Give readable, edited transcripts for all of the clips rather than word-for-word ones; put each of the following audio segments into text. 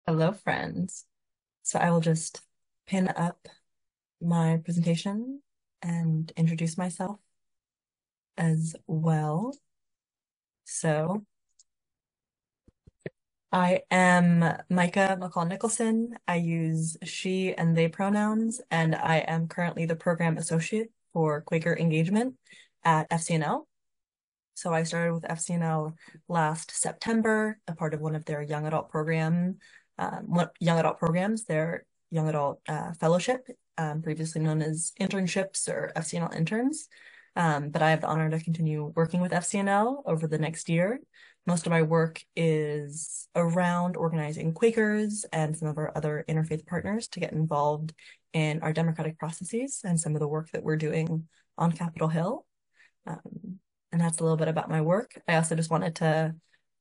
Hello, friends. So I will just pin up my presentation and introduce myself as well. So I am Micah McCall-Nicholson. I use she and they pronouns, and I am currently the program associate for Quaker engagement at FCNL. So I started with FCNL last September, a part of one of their young adult programs, their young adult fellowship, previously known as internships or FCNL interns. But I have the honor to continue working with FCNL over the next year. Most of my work is around organizing Quakers and some of our other interfaith partners to get involved in our democratic processes and some of the work that we're doing on Capitol Hill. And that's a little bit about my work. I also just wanted to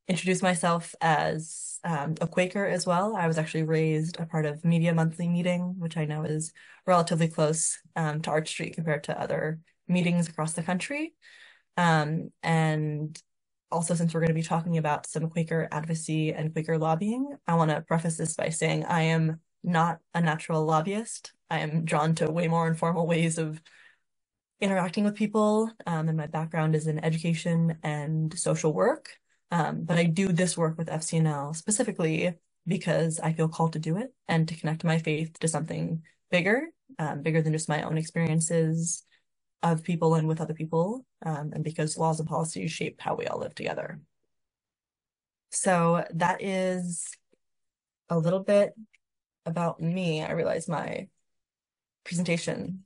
introduce myself as a Quaker as well. I was actually raised a part of Media Monthly Meeting, which I know is relatively close to Arch Street compared to other meetings across the country. And also, since we're going to be talking about some Quaker advocacy and Quaker lobbying, I want to preface this by saying I am not a natural lobbyist. I am drawn to way more informal ways of interacting with people, and my background is in education and social work. But I do this work with FCNL specifically because I feel called to do it and to connect my faith to something bigger, bigger than just my own experiences of people and with other people, and because laws and policies shape how we all live together. So that is a little bit about me. I realize my presentation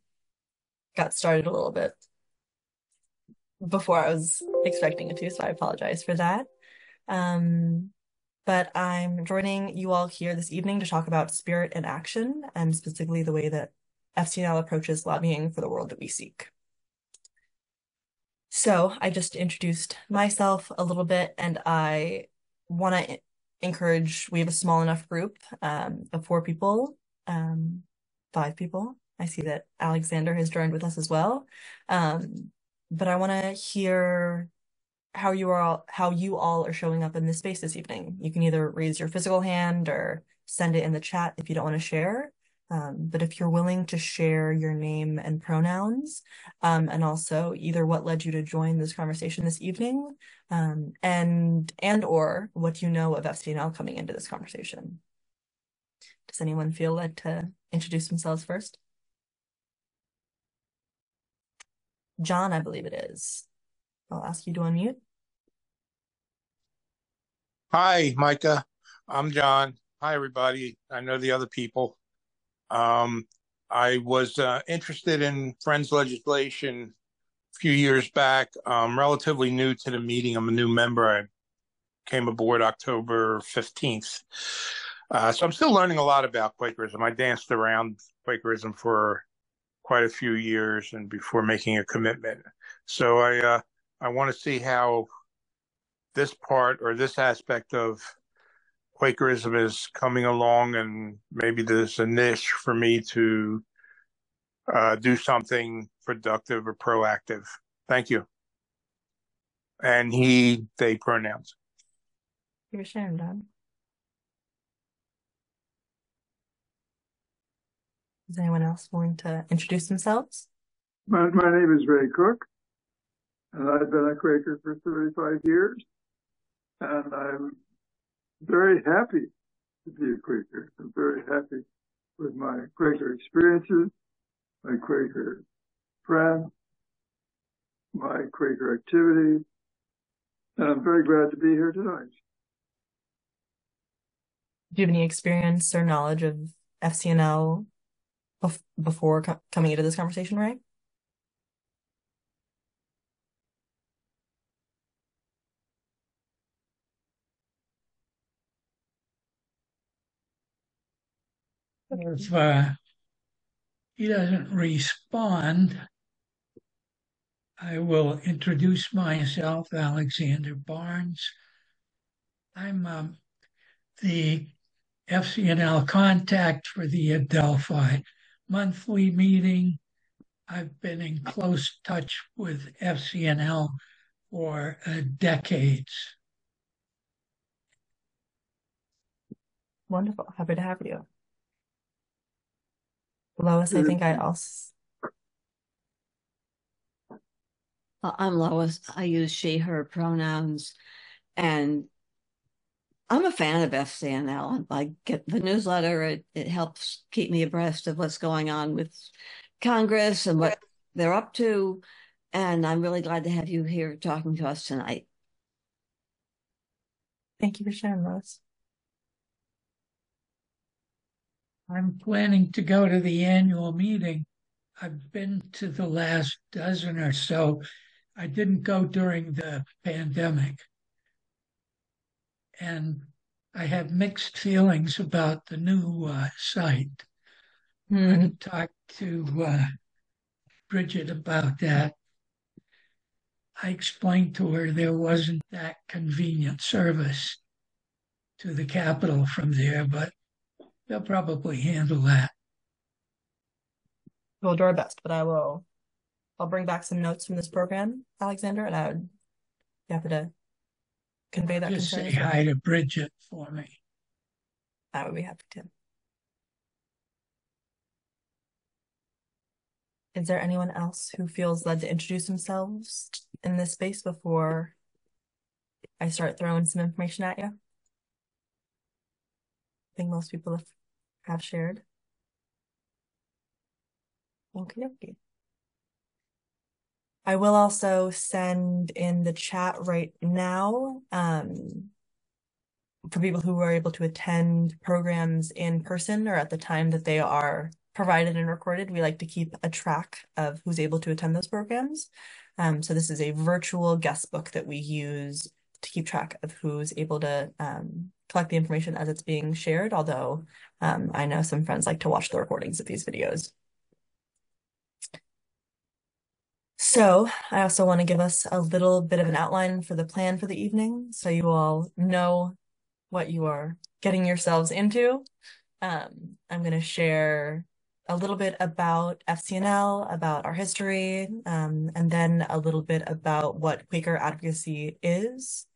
got started a little bit before I was expecting it to, so I apologize for that. But I'm joining you all here this evening to talk about spirit and action, and specifically the way that FCNL approaches lobbying for the world that we seek. So I just introduced myself a little bit, and I want to encourage, we have a small enough group of 4 people, 5 people. I see that Alexander has joined with us as well. But I want to hear how you all are showing up in this space this evening. You can either raise your physical hand or send it in the chat if you don't want to share. But if you're willing to share your name and pronouns, and also either what led you to join this conversation this evening, and or what you know of FCNL coming into this conversation. Does anyone feel led to introduce themselves first? John, I believe it is. I'll ask you to unmute. Hi, Micah. I'm John. Hi, everybody. I know the other people. I was interested in Friends legislation a few years back. I'm relatively new to the meeting. I'm a new member. I came aboard October 15th. So I'm still learning a lot about Quakerism. I danced around Quakerism for quite a few years and before making a commitment. So I want to see how this part or this aspect of Quakerism is coming along, and maybe there's a niche for me to do something productive or proactive. Thank you. And he, they pronouns. You're sharing, Don. Is anyone else willing to introduce themselves? My name is Ray Cook, and I've been a Quaker for 35 years, and I'm very happy to be a Quaker. I'm very happy with my Quaker experiences, my Quaker friends, my Quaker activities, and I'm very glad to be here tonight. Do you have any experience or knowledge of FCNL before coming into this conversation, Ray? If he doesn't respond, I will introduce myself, Alexander Barnes. I'm the FCNL contact for the Adelphi monthly meeting. I've been in close touch with FCNL for decades. Wonderful. Happy to have you. Lois, I think I also... I'm Lois. I use she, her pronouns, and I'm a fan of FCNL. I get the newsletter. It helps keep me abreast of what's going on with Congress and what they're up to. And I'm really glad to have you here talking to us tonight. Thank you for sharing, Lois. I'm planning to go to the annual meeting. I've been to the last dozen or so. I didn't go during the pandemic. And I have mixed feelings about the new site. I talked to Bridget about that. I explained to her there wasn't that convenient service to the Capitol from there, but they'll probably handle that. We'll do our best, but I'll bring back some notes from this program, Alexander, and I would be happy to convey that Just concern say as well. hi to Bridget for me. I would be happy to. Is there anyone else who feels led to introduce themselves in this space before I start throwing some information at you? I think most people have shared. Okay. I will also send in the chat right now for people who are able to attend programs in person or at the time that they are provided and recorded. We like to keep a track of who's able to attend those programs. So this is a virtual guest book that we use to keep track of who's able to collect the information as it's being shared, although I know some friends like to watch the recordings of these videos. So I also want to give us a little bit of an outline for the plan for the evening so you all know what you are getting yourselves into. I'm going to share a little bit about FCNL, about our history, and then a little bit about what Quaker advocacy is,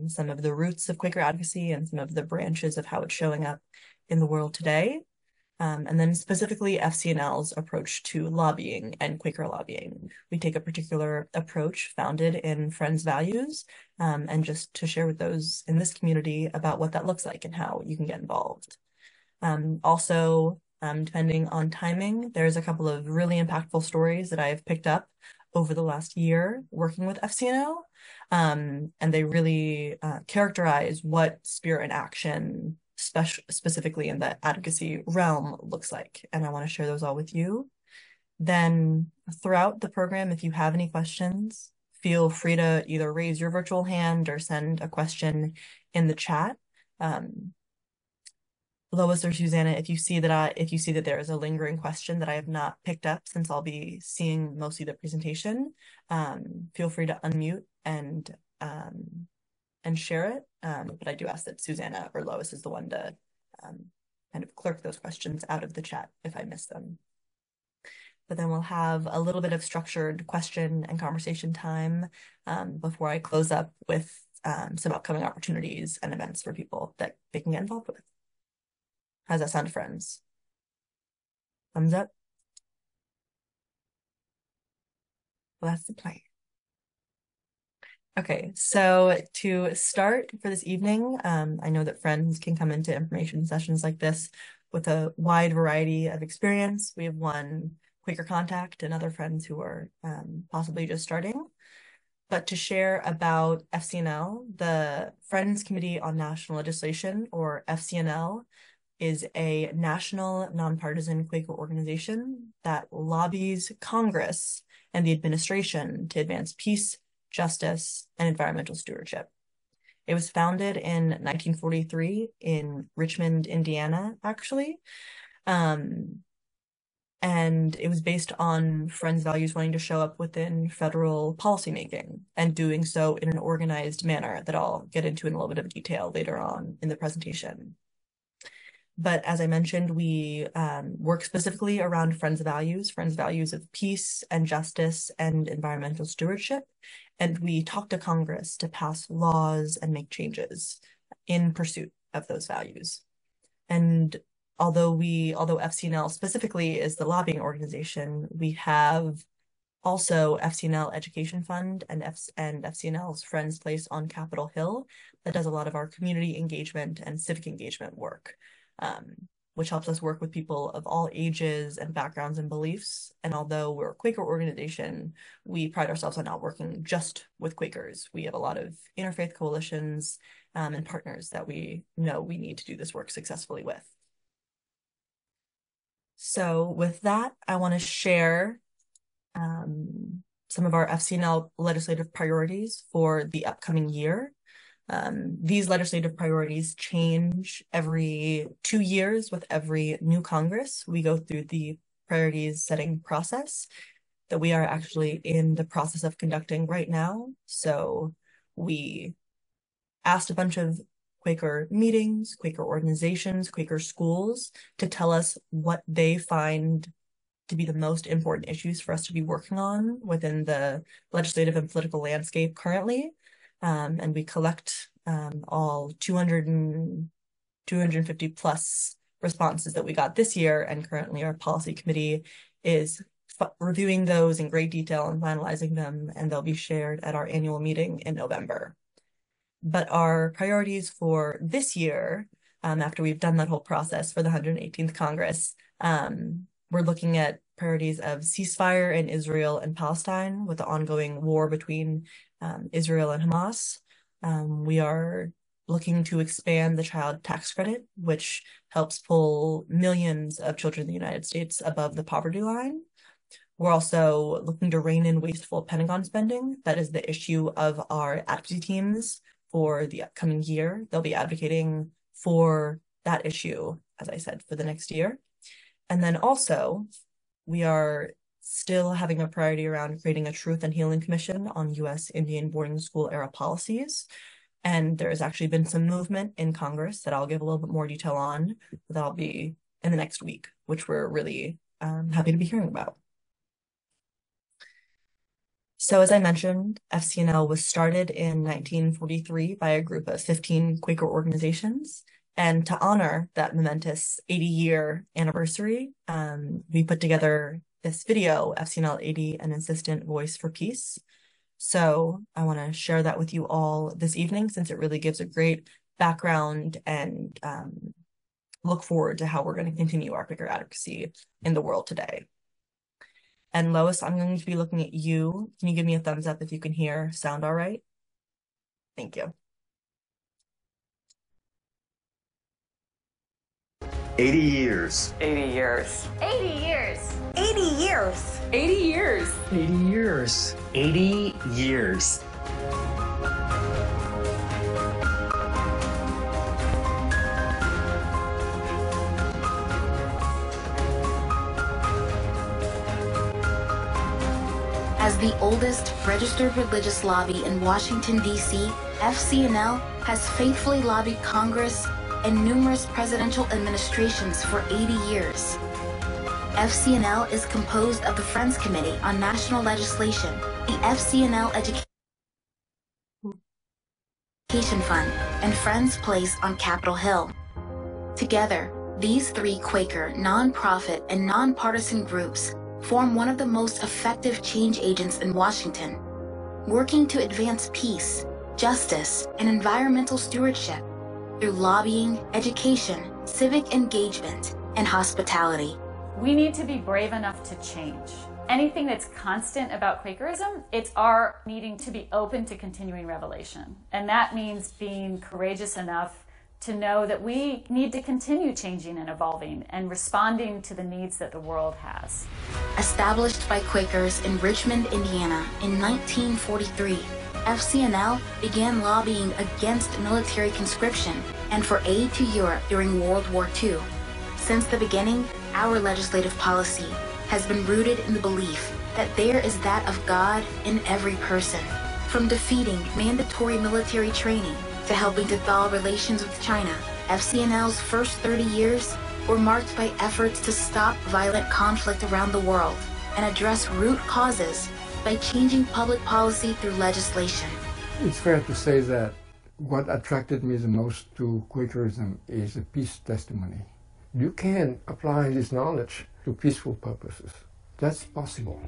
some of the roots of Quaker advocacy and some of the branches of how it's showing up in the world today. And then specifically FCNL's approach to lobbying and Quaker lobbying. We take a particular approach founded in Friends' values, and just to share with those in this community about what that looks like and how you can get involved. Also, depending on timing, there's a couple of really impactful stories that I've picked up over the last year working with FCNL, and they really characterize what spirit and action specifically in the advocacy realm looks like, and I want to share those all with you. Then throughout the program, if you have any questions, feel free to either raise your virtual hand or send a question in the chat. Lois or Susanna, if you see that there is a lingering question that I have not picked up since I'll be seeing mostly the presentation, feel free to unmute and share it. But I do ask that Susanna or Lois is the one to kind of clerk those questions out of the chat if I miss them. But then we'll have a little bit of structured question and conversation time before I close up with some upcoming opportunities and events for people that they can get involved with. How's that sound, friends? Thumbs up? Well, that's the plan. Okay, so to start for this evening, I know that friends can come into information sessions like this with a wide variety of experience. We have one Quaker contact and other friends who are possibly just starting. But to share about FCNL, the Friends Committee on National Legislation, or FCNL, is a national nonpartisan Quaker organization that lobbies Congress and the administration to advance peace, justice, and environmental stewardship. It was founded in 1943 in Richmond, Indiana, actually. And it was based on Friends' values wanting to show up within federal policymaking and doing so in an organized manner that I'll get into in a little bit of detail later on in the presentation. But as I mentioned, we work specifically around Friends' values of peace and justice and environmental stewardship. And we talk to Congress to pass laws and make changes in pursuit of those values. And although FCNL specifically is the lobbying organization, we have also FCNL Education Fund and FCNL's Friends Place on Capitol Hill that does a lot of our community engagement and civic engagement work, which helps us work with people of all ages and backgrounds and beliefs. And although we're a Quaker organization, we pride ourselves on not working just with Quakers. We have a lot of interfaith coalitions and partners that we know we need to do this work successfully with. So with that, I want to share some of our FCNL legislative priorities for the upcoming year. These legislative priorities change every 2 years with every new Congress. We go through the priorities setting process that we are actually in the process of conducting right now. So we asked a bunch of Quaker meetings, Quaker organizations, Quaker schools to tell us what they find to be the most important issues for us to be working on within the legislative and political landscape currently. And we collect all 250 plus responses that we got this year. And currently our policy committee is reviewing those in great detail and finalizing them, and they'll be shared at our annual meeting in November. But our priorities for this year, after we've done that whole process for the 118th Congress, we're looking at priorities of ceasefire in Israel and Palestine with the ongoing war between Israel and Hamas. We are looking to expand the child tax credit, which helps pull millions of children in the United States above the poverty line. We're also looking to rein in wasteful Pentagon spending. That is the issue of our advocacy teams for the upcoming year. They'll be advocating for that issue, as I said, for the next year. And then also, we are still having a priority around creating a Truth and Healing Commission on U.S. Indian boarding school era policies. And there has actually been some movement in Congress that I'll give a little bit more detail on. That'll be in the next week, which we're really happy to be hearing about. So as I mentioned, FCNL was started in 1943 by a group of 15 Quaker organizations. And to honor that momentous 80-year anniversary, we put together this video, FCNL 80, an insistent voice for peace. So I want to share that with you all this evening, since it really gives a great background and look forward to how we're going to continue our Quaker advocacy in the world today. And Lois, I'm going to be looking at you. Can you give me a thumbs up if you can hear sound all right? Thank you. 80 years. 80 years. 80 years. 80 years. 80 years. 80 years. 80 years. As the oldest registered religious lobby in Washington, D.C., FCNL has faithfully lobbied Congress and numerous presidential administrations for 80 years. FCNL is composed of the Friends Committee on National Legislation, the FCNL Education Fund, and Friends Place on Capitol Hill. Together, these three Quaker, nonprofit, and nonpartisan groups form one of the most effective change agents in Washington, working to advance peace, justice, and environmental stewardship through lobbying, education, civic engagement, and hospitality. We need to be brave enough to change. Anything that's constant about Quakerism, it's our needing to be open to continuing revelation. And that means being courageous enough to know that we need to continue changing and evolving and responding to the needs that the world has. Established by Quakers in Richmond, Indiana in 1943, FCNL began lobbying against military conscription and for aid to Europe during World War II. Since the beginning, our legislative policy has been rooted in the belief that there is that of God in every person. From defeating mandatory military training to helping to thaw relations with China, FCNL's first 30 years were marked by efforts to stop violent conflict around the world and address root causes by changing public policy through legislation. It's fair to say that What attracted me the most to Quakerism is a peace testimony. You can apply this knowledge to peaceful purposes. That's possible.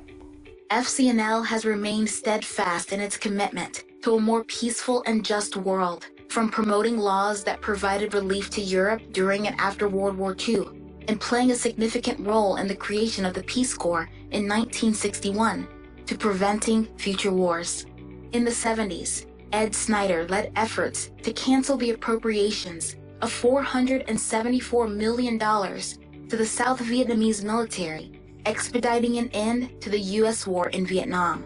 FCNL has remained steadfast in its commitment to a more peaceful and just world, from promoting laws that provided relief to Europe during and after World War II, and playing a significant role in the creation of the Peace Corps in 1961, to preventing future wars. In the 70s, Ed Snyder led efforts to cancel the appropriations of $474 million to the South Vietnamese military, expediting an end to the U.S. war in Vietnam.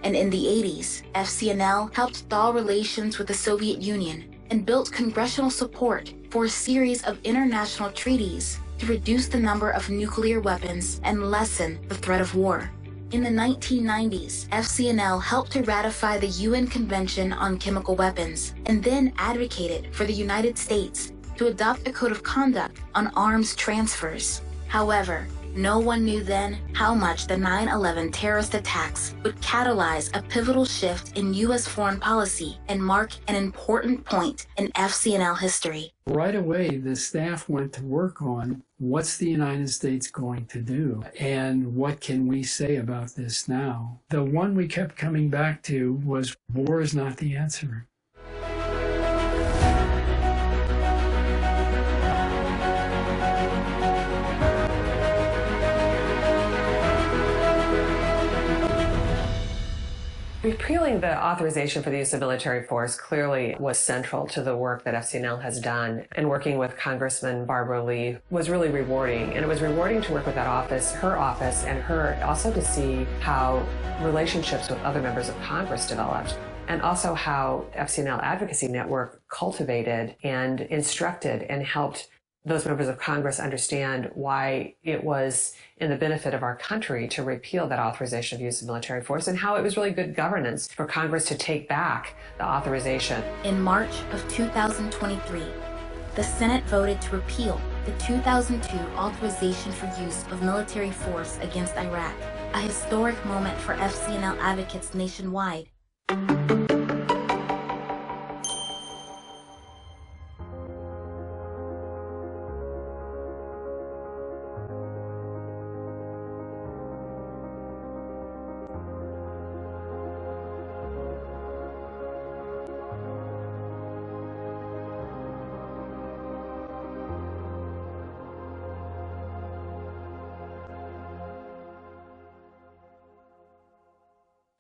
And in the 80s, FCNL helped thaw relations with the Soviet Union and built congressional support for a series of international treaties to reduce the number of nuclear weapons and lessen the threat of war. In the 1990s, FCNL helped to ratify the UN Convention on Chemical Weapons and then advocated for the United States to adopt a code of conduct on arms transfers. However, no one knew then how much the 9/11 terrorist attacks would catalyze a pivotal shift in U.S. foreign policy and mark an important point in FCNL history. Right away, the staff went to work on what's the United States going to do and what can we say about this now. The one we kept coming back to was war is not the answer. Repealing the authorization for the use of military force clearly was central to the work that FCNL has done, and working with Congressman Barbara Lee was really rewarding. And it was rewarding to work with that office, and her also to see how relationships with other members of Congress developed, and also how FCNL Advocacy Network cultivated and instructed and helped those members of Congress understand why it was in the benefit of our country to repeal that authorization of use of military force, and how it was really good governance for Congress to take back the authorization. In March of 2023, the Senate voted to repeal the 2002 authorization for use of military force against Iraq, a historic moment for FCNL advocates nationwide.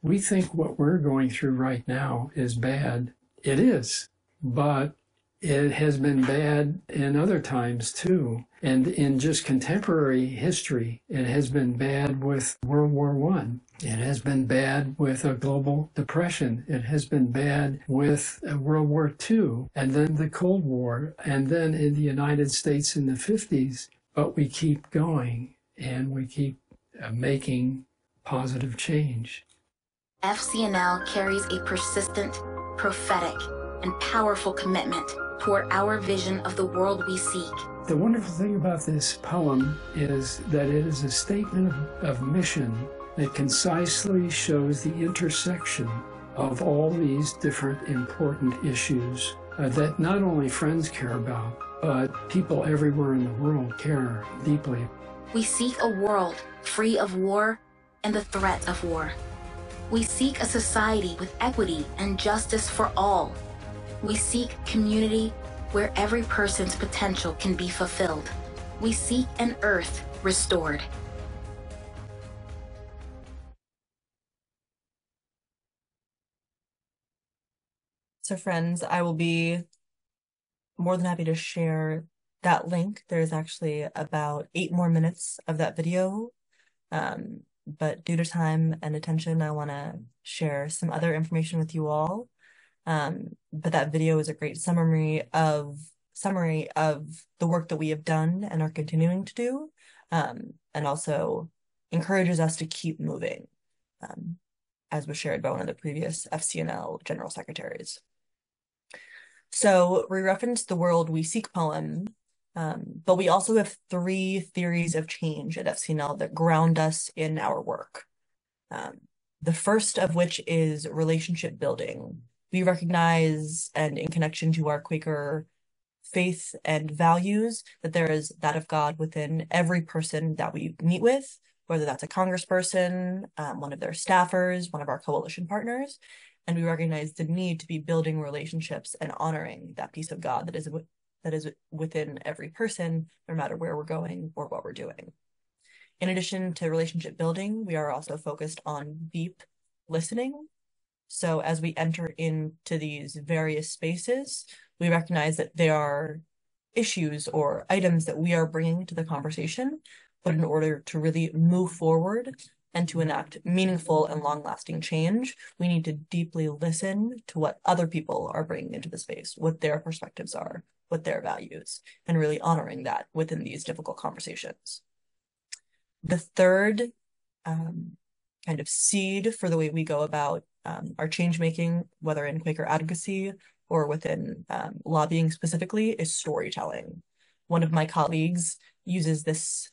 We think what we're going through right now is bad. It is, but it has been bad in other times too. And in just contemporary history, it has been bad with World War I. It has been bad with a global depression. It has been bad with World War II, and then the Cold War, and then in the United States in the 50s. But we keep going, and we keep making positive change. FCNL carries a persistent, prophetic, and powerful commitment toward our vision of the world we seek. The wonderful thing about this poem is that it is a statement of mission that concisely shows the intersection of all these different important issues that not only Friends care about, but people everywhere in the world care deeply. We seek a world free of war and the threat of war. We seek a society with equity and justice for all. We seek community where every person's potential can be fulfilled. We seek an earth restored. So friends, I will be more than happy to share that link. There's actually about 8 more minutes of that video. But due to time and attention, I want to share some other information with you all. But that video is a great summary of the work that we have done and are continuing to do, and also encourages us to keep moving, as was shared by one of the previous FCNL General Secretaries. So we referenced the World We Seek poem, but we also have 3 theories of change at FCNL that ground us in our work. The first of which is relationship building, We recognize, and in connection to our Quaker faith and values, that there is that of God within every person that we meet with, whether that's a congressperson, one of their staffers, one of our coalition partners. And we recognize the need to be building relationships and honoring that piece of God that is within every person, no matter where we're going or what we're doing. In addition to relationship building, we are also focused on deep listening. So as we enter into these various spaces, we recognize that there are issues or items that we are bringing to the conversation, but in order to really move forward and to enact meaningful and long-lasting change, we need to deeply listen to what other people are bringing into the space, what their perspectives are, what their values, and really honoring that within these difficult conversations. The third kind of seed for the way we go about our change making, whether in Quaker advocacy or within lobbying specifically, is storytelling. One of my colleagues uses this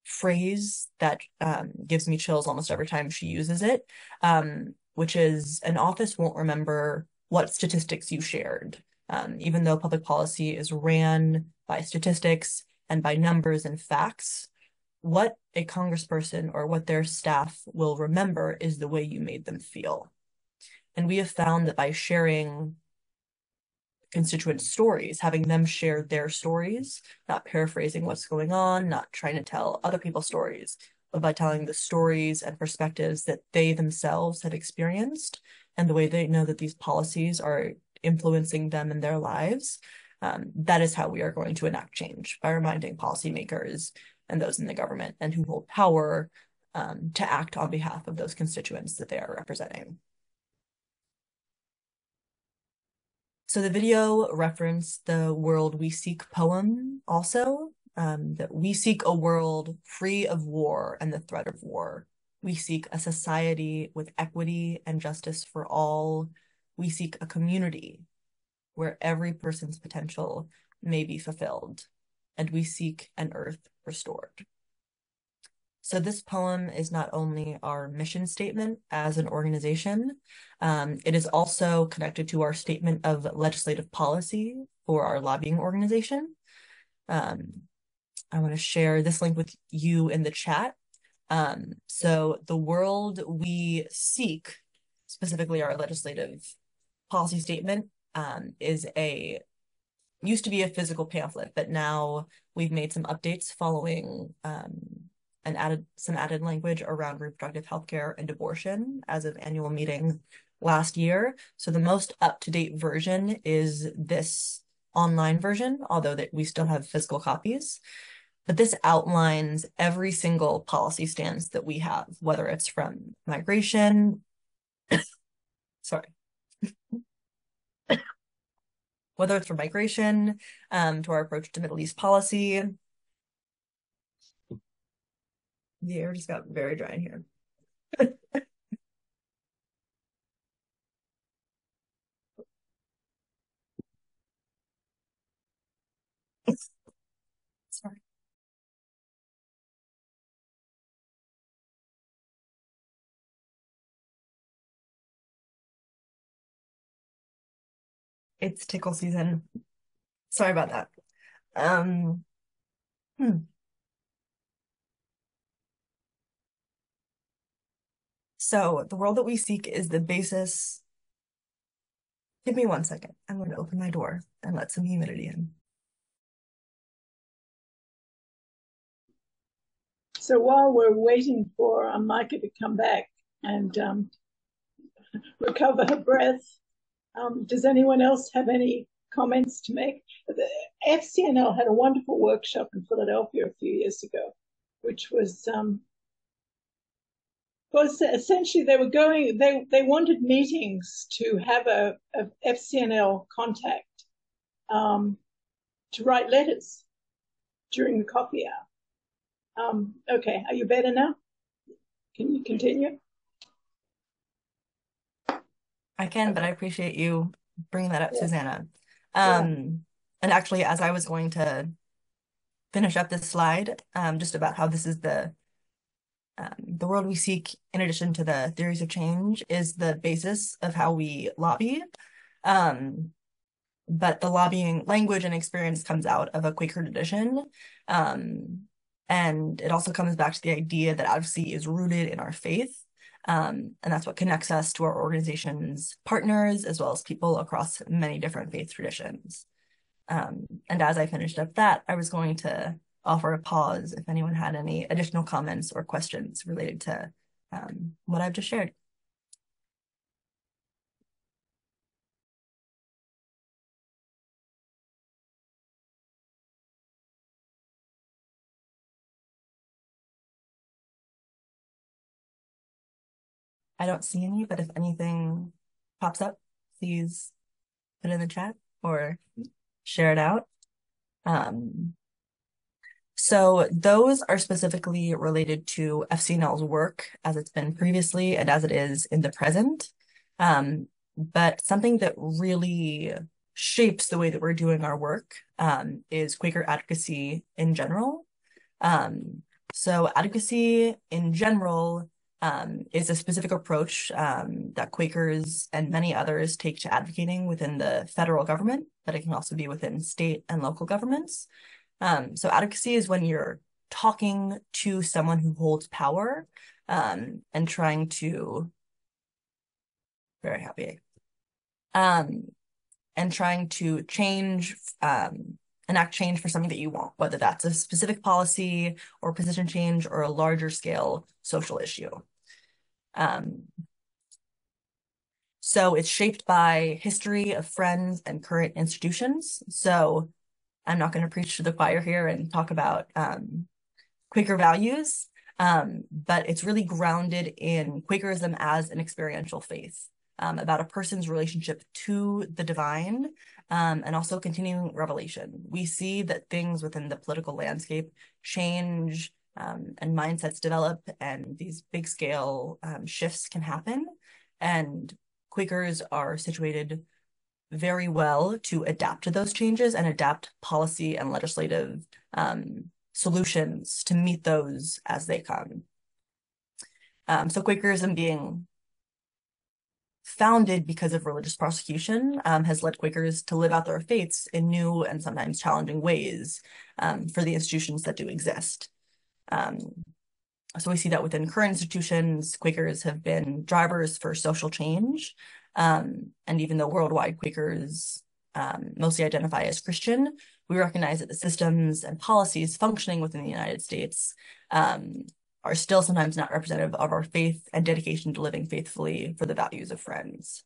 phrase that gives me chills almost every time she uses it, which is, an office won't remember what statistics you shared. Even though public policy is ran by statistics and by numbers and facts, what a congressperson or what their staff will remember is the way you made them feel. And we have found that by sharing constituent stories, having them share their stories, not paraphrasing what's going on, not trying to tell other people's stories, but by telling the stories and perspectives that they themselves have experienced and the way they know that these policies are influencing them in their lives, that is how we are going to enact change, by reminding policymakers and those in the government and who hold power to act on behalf of those constituents that they are representing. So the video referenced the World We Seek poem also, that we seek a world free of war and the threat of war. We seek a society with equity and justice for all. We seek a community where every person's potential may be fulfilled. And we seek an earth restored. So this poem is not only our mission statement as an organization, it is also connected to our statement of legislative policy for our lobbying organization. I want to share this link with you in the chat. So the world we seek, specifically our legislative policy statement, used to be a physical pamphlet, but now we've made some updates following and added some added language around reproductive health care and abortion as of annual meeting last year. So the most up-to-date version is this online version, although that we still have physical copies. But this outlines every single policy stance that we have, whether it's from migration, sorry, whether it's from migration to our approach to Middle East policy. The air just got very dry in here. Sorry. It's tickle season. Sorry about that. So the world that we seek is the basis. Give me 1 second. I'm going to open my door and let some humidity in. So while we're waiting for Micah to come back and recover her breath, does anyone else have any comments to make? The FCNL had a wonderful workshop in Philadelphia a few years ago, which was essentially they wanted meetings to have a FCNL contact to write letters during the coffee hour. Okay, are you better now? Can you continue? I can, but I appreciate you bringing that up, yeah. Susanna. And actually, as I was going to finish up this slide, just about how this is the The world we seek, in addition to the theories of change, is the basis of how we lobby. But the lobbying language and experience comes out of a Quaker tradition. And it also comes back to the idea that advocacy is rooted in our faith. And that's what connects us to our organization's partners, as well as people across many different faith traditions. And as I finished up that, I was going to offer a pause if anyone had any additional comments or questions related to what I've just shared. I don't see any, but if anything pops up, please put it in the chat or share it out. So those are specifically related to FCNL's work as it's been previously and as it is in the present. But something that really shapes the way that we're doing our work is Quaker advocacy in general. So advocacy in general is a specific approach that Quakers and many others take to advocating within the federal government, but it can also be within state and local governments. So advocacy is when you're talking to someone who holds power and trying to, very happy, and trying to change, enact change for something that you want, whether that's a specific policy or position change or a larger scale social issue. So it's shaped by history of friends and current institutions. So I'm not going to preach to the choir here and talk about Quaker values, but it's really grounded in Quakerism as an experiential faith, about a person's relationship to the divine, and also continuing revelation. We see that things within the political landscape change, and mindsets develop, and these big scale shifts can happen. And Quakers are situated very well to adapt to those changes and adapt policy and legislative solutions to meet those as they come. So Quakerism being founded because of religious persecution has led Quakers to live out their faiths in new and sometimes challenging ways for the institutions that do exist. So we see that within current institutions, Quakers have been drivers for social change. And even though worldwide Quakers mostly identify as Christian, we recognize that the systems and policies functioning within the United States are still sometimes not representative of our faith and dedication to living faithfully for the values of Friends.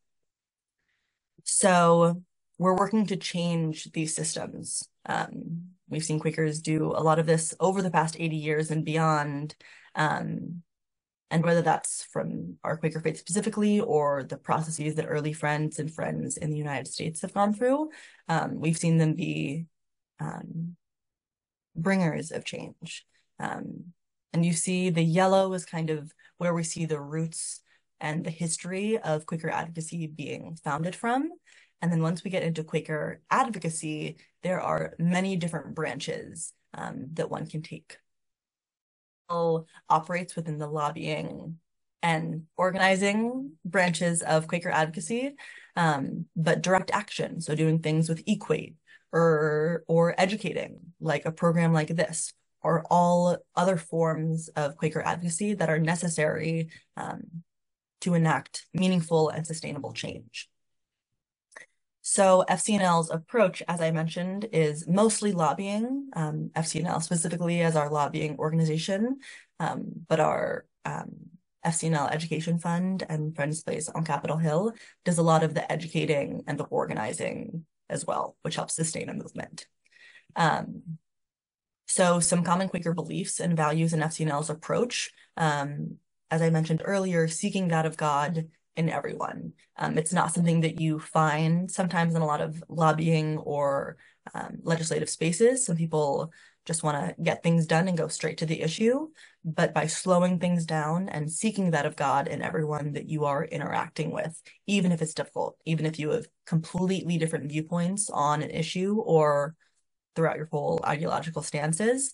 So we're working to change these systems. We've seen Quakers do a lot of this over the past 80 years and beyond. And whether that's from our Quaker faith specifically or the processes that early Friends and Friends in the United States have gone through, we've seen them be bringers of change. And you see the yellow is kind of where we see the roots and the history of Quaker advocacy being founded from. And then once we get into Quaker advocacy, there are many different branches that one can take. Operates within the lobbying and organizing branches of Quaker advocacy, but direct action, so doing things with equate or educating, like a program like this, or all other forms of Quaker advocacy that are necessary to enact meaningful and sustainable change. So FCNL's approach, as I mentioned, is mostly lobbying, FCNL specifically as our lobbying organization, but our FCNL Education Fund and Friends Place on Capitol Hill does a lot of the educating and the organizing as well, which helps sustain a movement. So some common Quaker beliefs and values in FCNL's approach, as I mentioned earlier, seeking that of God in everyone. It's not something that you find sometimes in a lot of lobbying or legislative spaces. Some people just want to get things done and go straight to the issue. But by slowing things down and seeking that of God in everyone that you are interacting with, even if it's difficult, even if you have completely different viewpoints on an issue or throughout your whole ideological stances,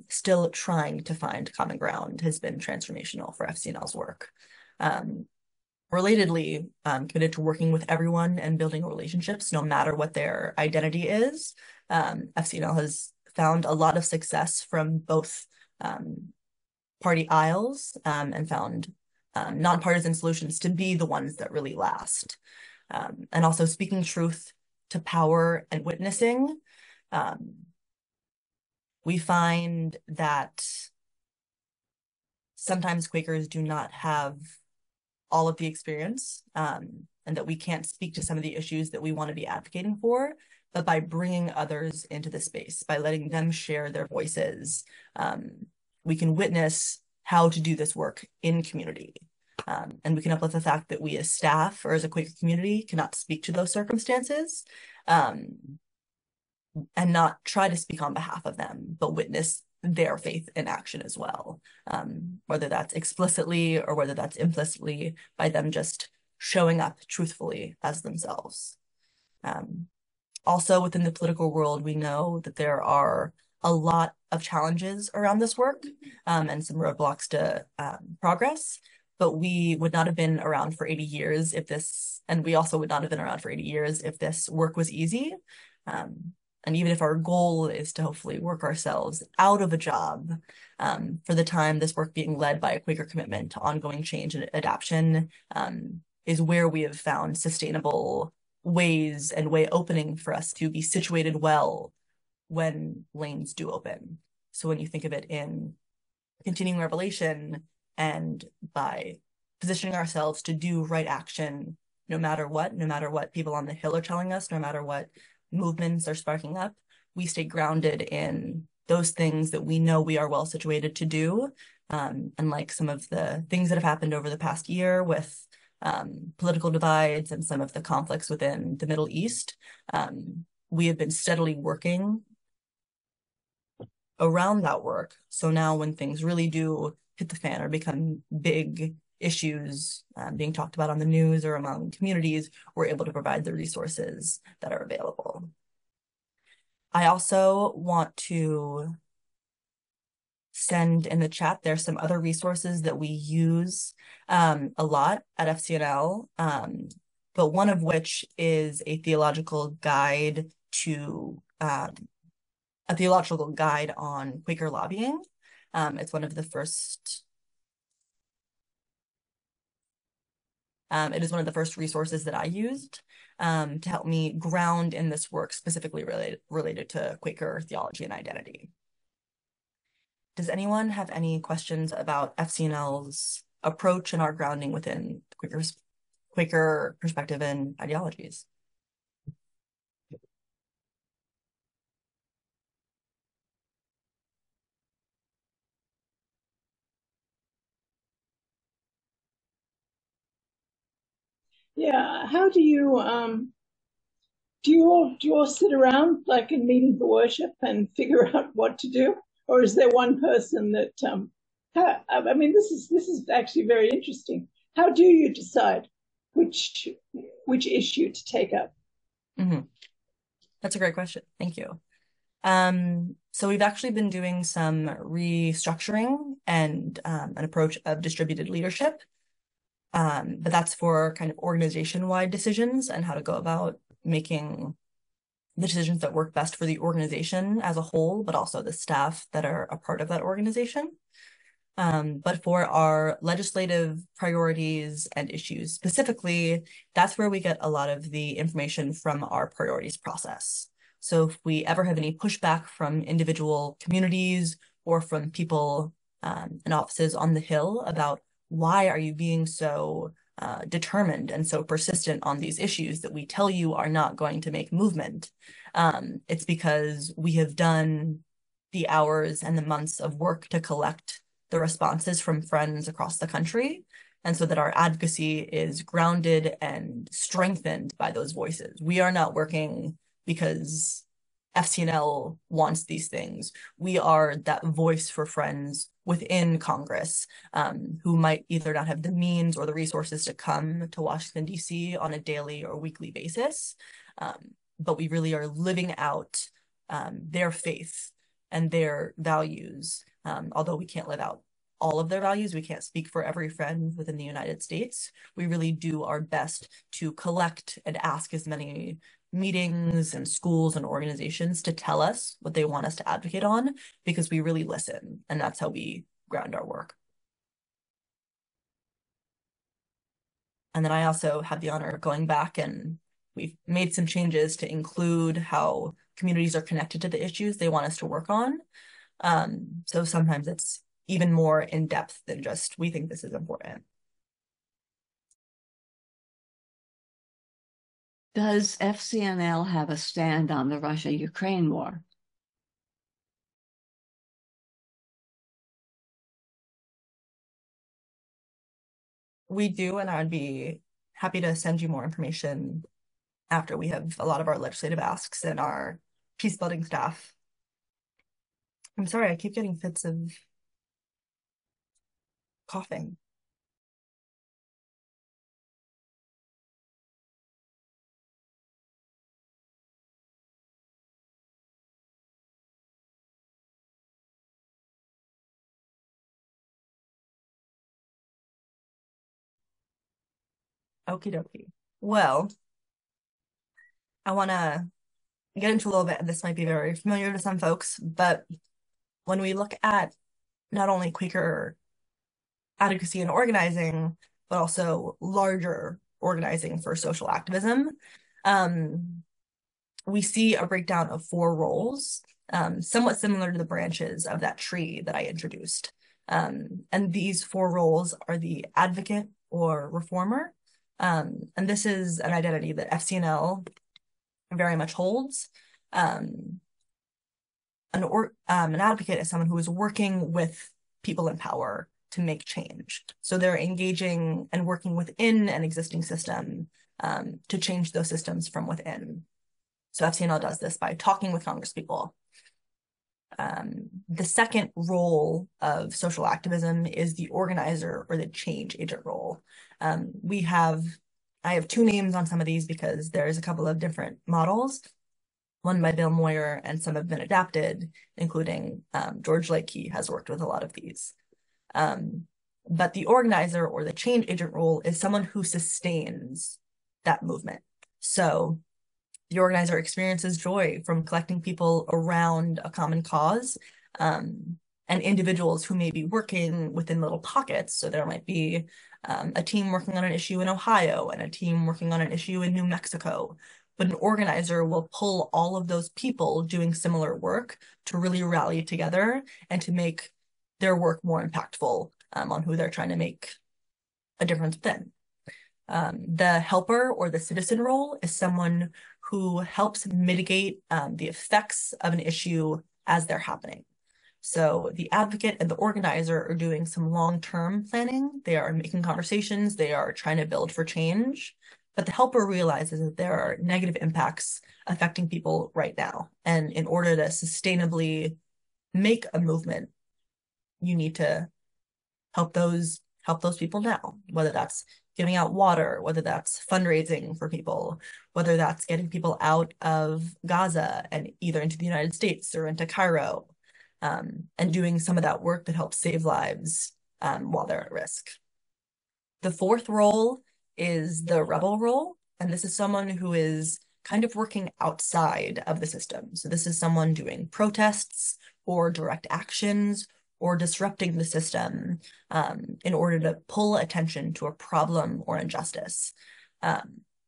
still trying to find common ground has been transformational for FCNL's work. Relatedly, committed to working with everyone and building relationships, no matter what their identity is. FCNL has found a lot of success from both party aisles and found nonpartisan solutions to be the ones that really last. And also speaking truth to power and witnessing. We find that sometimes Quakers do not have all of the experience, and that we can't speak to some of the issues that we want to be advocating for, but by bringing others into the space, by letting them share their voices, we can witness how to do this work in community. And we can uplift the fact that we as staff or as a Quaker community cannot speak to those circumstances, and not try to speak on behalf of them, but witness their faith in action as well, whether that's explicitly or whether that's implicitly by them just showing up truthfully as themselves. Also within the political world, we know that there are a lot of challenges around this work, and some roadblocks to progress, but we would not have been around for 80 years if this, and we also would not have been around for 80 years if this work was easy. And even if our goal is to hopefully work ourselves out of a job, for the time, this work being led by a Quaker commitment to ongoing change and adaptation is where we have found sustainable ways and way opening for us to be situated well when lanes do open. So when you think of it in continuing revelation and by positioning ourselves to do right action, no matter what people on the Hill are telling us, no matter what movements are sparking up, we stay grounded in those things that we know we are well situated to do. And like some of the things that have happened over the past year with political divides and some of the conflicts within the Middle East, we have been steadily working around that work. So now when things really do hit the fan or become big issues being talked about on the news or among communities, we're able to provide the resources that are available. I also want to send in the chat, there's some other resources that we use a lot at FCNL, but one of which is a theological guide on Quaker lobbying. It's one of the first it is one of the first resources that I used to help me ground in this work specifically related to Quaker theology and identity. Does anyone have any questions about FCNL's approach and our grounding within Quaker perspective and ideologies? Yeah, how do you all sit around like in meeting for worship and figure out what to do, or is there one person that? I mean, this is actually very interesting. How do you decide which issue to take up? Mm-hmm. That's a great question. Thank you. So we've actually been doing some restructuring and an approach of distributed leadership. But that's for kind of organization-wide decisions and how to go about making the decisions that work best for the organization as a whole, but also the staff that are a part of that organization. But for our legislative priorities and issues specifically, that's where we get a lot of the information from our priorities process. So if we ever have any pushback from individual communities or from people in offices on the Hill about why are you being so determined and so persistent on these issues that we tell you are not going to make movement, it's because we have done the hours and the months of work to collect the responses from friends across the country, and so that our advocacy is grounded and strengthened by those voices. We are not working because FCNL wants these things. We are that voice for friends within Congress who might either not have the means or the resources to come to Washington, D.C. on a daily or weekly basis. But we really are living out their faith and their values. Although we can't live out all of their values, we can't speak for every friend within the United States. We really do our best to collect and ask as many meetings and schools and organizations to tell us what they want us to advocate on, because we really listen, and that's how we ground our work. And then I also had the honor of going back, and we've made some changes to include how communities are connected to the issues they want us to work on. So sometimes it's even more in depth than just, we think this is important. Does FCNL have a stand on the Russia-Ukraine war? We do, and I'd be happy to send you more information after we have a lot of our legislative asks and our peace building staff. I'm sorry, I keep getting fits of coughing. Okie dokie. Well, I want to get into a little bit, and this might be very familiar to some folks, but when we look at not only Quaker advocacy and organizing, but also larger organizing for social activism, we see a breakdown of 4 roles, somewhat similar to the branches of that tree that I introduced. And these 4 roles are the advocate or reformer. And this is an identity that FCNL very much holds. An advocate is someone who is working with people in power to make change. So they're engaging and working within an existing system to change those systems from within. So FCNL does this by talking with congresspeople. The second role of social activism is the organizer or the change agent role. I have 2 names on some of these because there's a couple of different models, one by Bill Moyer, and some have been adapted, including George Lakey has worked with a lot of these. But the organizer or the change agent role is someone who sustains that movement. So the organizer experiences joy from collecting people around a common cause, and individuals who may be working within little pockets. So there might be a team working on an issue in Ohio and a team working on an issue in New Mexico. But an organizer will pull all of those people doing similar work to really rally together and to make their work more impactful on who they're trying to make a difference within. The helper or the citizen role is someone who helps mitigate the effects of an issue as they're happening. So the advocate and the organizer are doing some long-term planning. They are making conversations. They are trying to build for change. But the helper realizes that there are negative impacts affecting people right now. And in order to sustainably make a movement, you need to help those people now, whether that's giving out water, whether that's fundraising for people, whether that's getting people out of Gaza and either into the United States or into Cairo, and doing some of that work that helps save lives while they're at risk. The 4th role is the rebel role, and this is someone who is kind of working outside of the system. So this is someone doing protests or direct actions or disrupting the system in order to pull attention to a problem or injustice.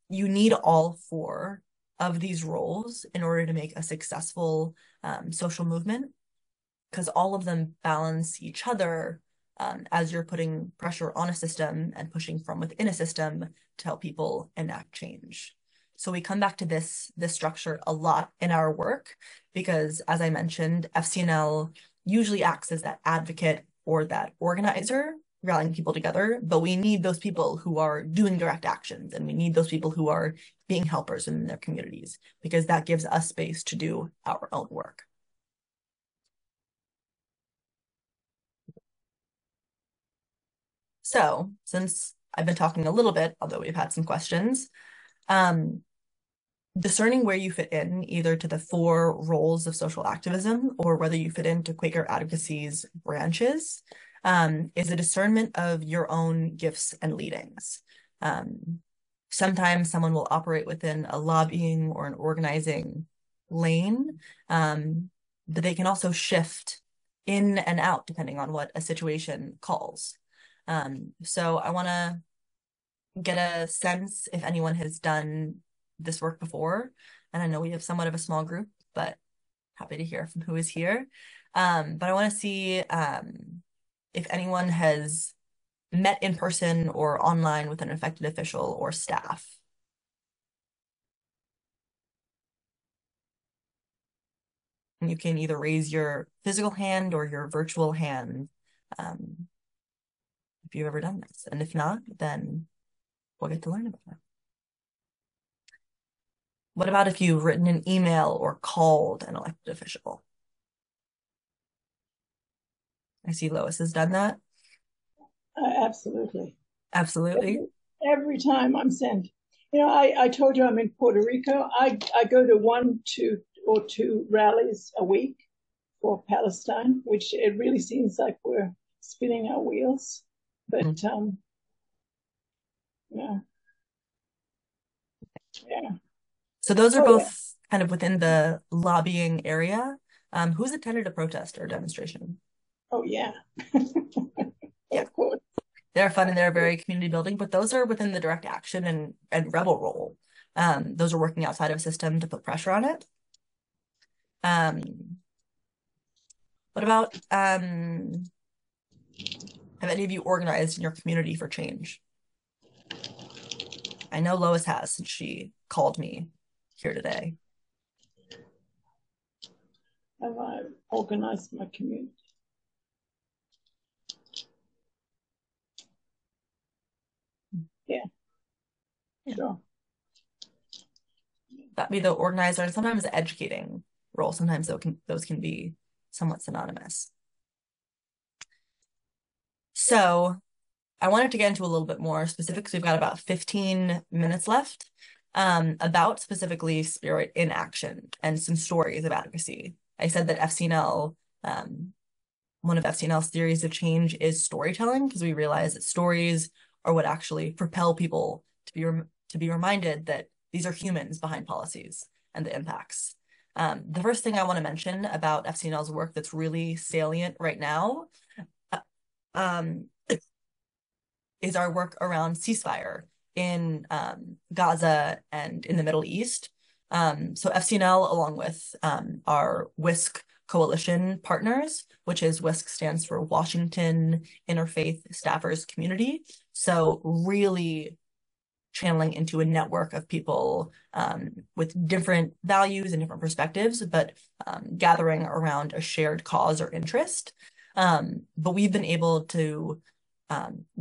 You need all 4 of these roles in order to make a successful social movement, because all of them balance each other as you're putting pressure on a system and pushing from within a system to help people enact change. So we come back to this structure a lot in our work because, as I mentioned, FCNL usually acts as that advocate or that organizer, rallying people together, but we need those people who are doing direct actions, and we need those people who are being helpers in their communities, because that gives us space to do our own work. So since I've been talking a little bit, although we've had some questions, discerning where you fit in, either to the four roles of social activism or whether you fit into Quaker advocacy's branches, is a discernment of your own gifts and leadings. Sometimes someone will operate within a lobbying or an organizing lane, but they can also shift in and out depending on what a situation calls. So I want to get a sense if anyone has done this work before. And I know we have somewhat of a small group, but happy to hear from who is here. But I want to see if anyone has met in person or online with an elected official or staff. And you can either raise your physical hand or your virtual hand if you've ever done this. And if not, then we'll get to learn about it. What about if you've written an email or called an elected official? I see Lois has done that. Absolutely. Absolutely. Every time I'm sent. You know, I told you I'm in Puerto Rico. I go to 1, 2, or 2 rallies a week for Palestine, which it really seems like we're spinning our wheels. But yeah. So those are both kind of within the lobbying area. Who's attended a protest or demonstration? Oh, yeah. Yeah. Of course. They're fun and they're very community building, but those are within the direct action and rebel role. Those are working outside of a system to put pressure on it. What about, have any of you organized in your community for change? I know Lois has, since she called me here today. Have I organized my community? Yeah. Sure. That'd be the organizer and sometimes the educating role. Sometimes those can be somewhat synonymous. So I wanted to get into a little bit more specifics. We've got about 15 minutes left about specifically Spirit in Action and some stories of advocacy. I said that FCNL, one of FCNL's theories of change is storytelling, because we realize that stories are what actually propel people to be reminded that these are humans behind policies and the impacts. The first thing I want to mention about FCNL's work that's really salient right now is our work around ceasefire in Gaza and in the Middle East. So FCNL, along with our WISC coalition partners, which is WISC stands for Washington Interfaith Staffers Community. So really channeling into a network of people with different values and different perspectives, but gathering around a shared cause or interest. But we've been able to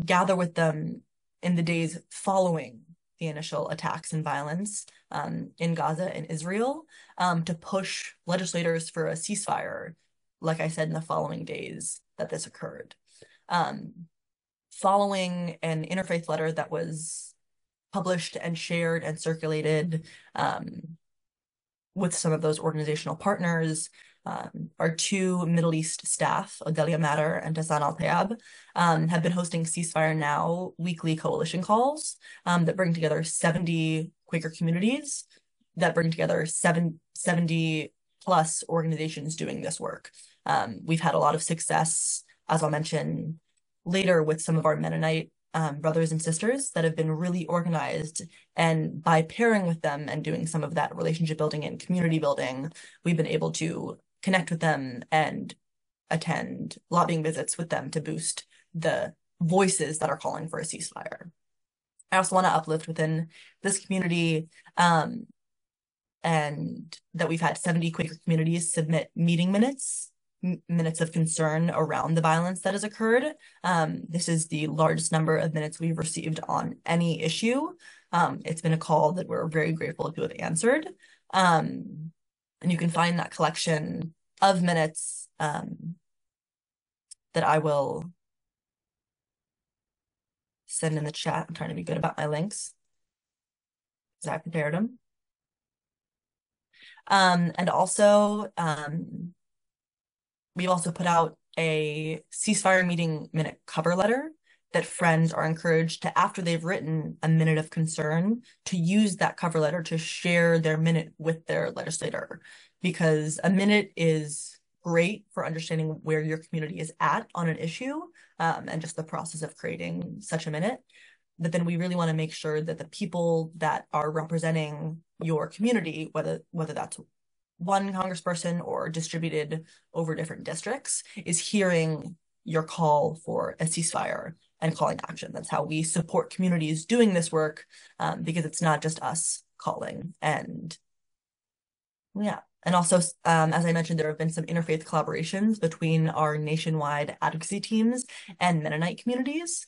gather with them in the days following the initial attacks and violence in Gaza and Israel to push legislators for a ceasefire, like I said, in the following days that this occurred. Following an interfaith letter that was published and shared and circulated with some of those organizational partners, our 2 Middle East staff, Odelia Matter and Tassan Al-Tayab, have been hosting Ceasefire Now weekly coalition calls that bring together 70 Quaker communities, that bring together 70 plus organizations doing this work. We've had a lot of success, as I'll mention later, with some of our Mennonite brothers and sisters that have been really organized, and by pairing with them and doing some of that relationship building and community building, we've been able to connect with them and attend lobbying visits with them to boost the voices that are calling for a ceasefire. I also want to uplift within this community and that we've had 70 Quaker communities submit meeting minutes of concern around the violence that has occurred. This is the largest number of minutes we've received on any issue. It's been a call that we're very grateful to have answered. And you can find that collection of minutes that I will send in the chat. I'm trying to be good about my links because I prepared them. And also, we've also put out a ceasefire meeting minute cover letter that friends are encouraged to, after they've written a minute of concern, to use that cover letter to share their minute with their legislator, because a minute is great for understanding where your community is at on an issue, and just the process of creating such a minute. But then we really want to make sure that the people that are representing your community, whether that's one congressperson or distributed over different districts, is hearing your call for a ceasefire and calling action. That's how we support communities doing this work, because it's not just us calling. And yeah, and also, as I mentioned, there have been some interfaith collaborations between our nationwide advocacy teams and Mennonite communities.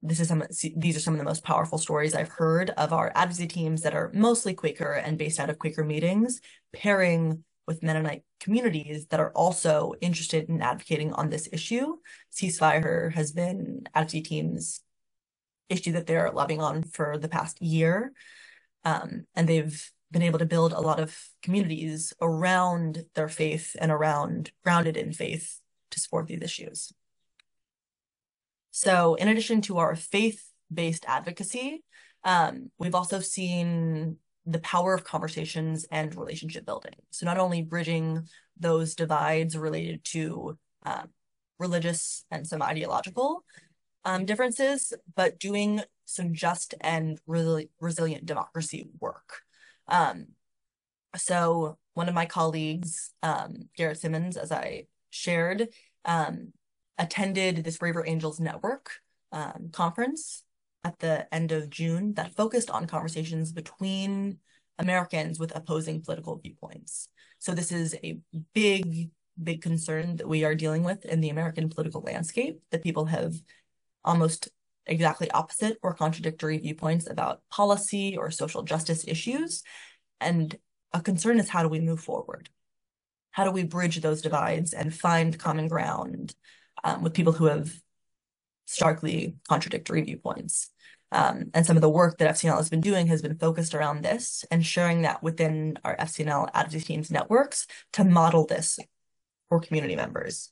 These are some of the most powerful stories I've heard of our advocacy teams that are mostly Quaker and based out of Quaker meetings, pairing with Mennonite communities that are also interested in advocating on this issue. Ceasefire has been advocacy teams' issue that they're lobbying on for the past year. And they've been able to build a lot of communities around their faith and grounded in faith to support these issues. So in addition to our faith-based advocacy, we've also seen the power of conversations and relationship building. So not only bridging those divides related to religious and some ideological differences, but doing some just and resilient democracy work. So one of my colleagues, Garrett Simmons, as I shared, attended this Braver Angels Network conference at the end of June that focused on conversations between Americans with opposing political viewpoints. So this is a big concern that we are dealing with in the American political landscape, that people have almost exactly opposite or contradictory viewpoints about policy or social justice issues. And a concern is, how do we move forward? How do we bridge those divides and find common ground with people who have starkly contradictory viewpoints? And some of the work that FCNL has been doing has been focused around this and sharing that within our FCNL advocacy teams networks to model this for community members.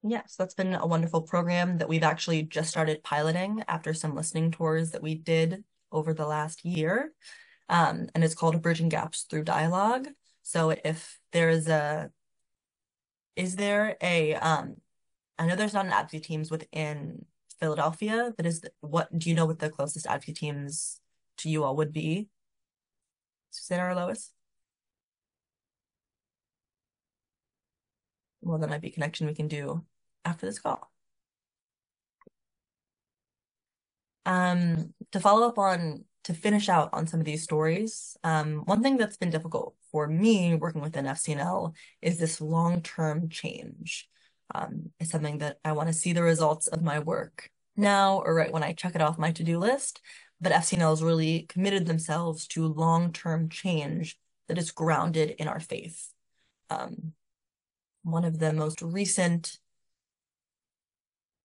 Yes, that's been a wonderful program that we've actually just started piloting after some listening tours that we did over the last year. And it's called Bridging Gaps Through Dialogue. So if there's I know there's not an advocacy teams within Philadelphia, but do you know what the closest advocacy teams to you all would be? Susanna or Lois? Well, that might be a connection we can do after this call. To finish out on some of these stories, one thing that's been difficult for me working within FCNL is this long-term change. It's something that I want to see the results of my work now or right when I check it off my to-do list, but FCNL has really committed themselves to long-term change that is grounded in our faith. One of the most recent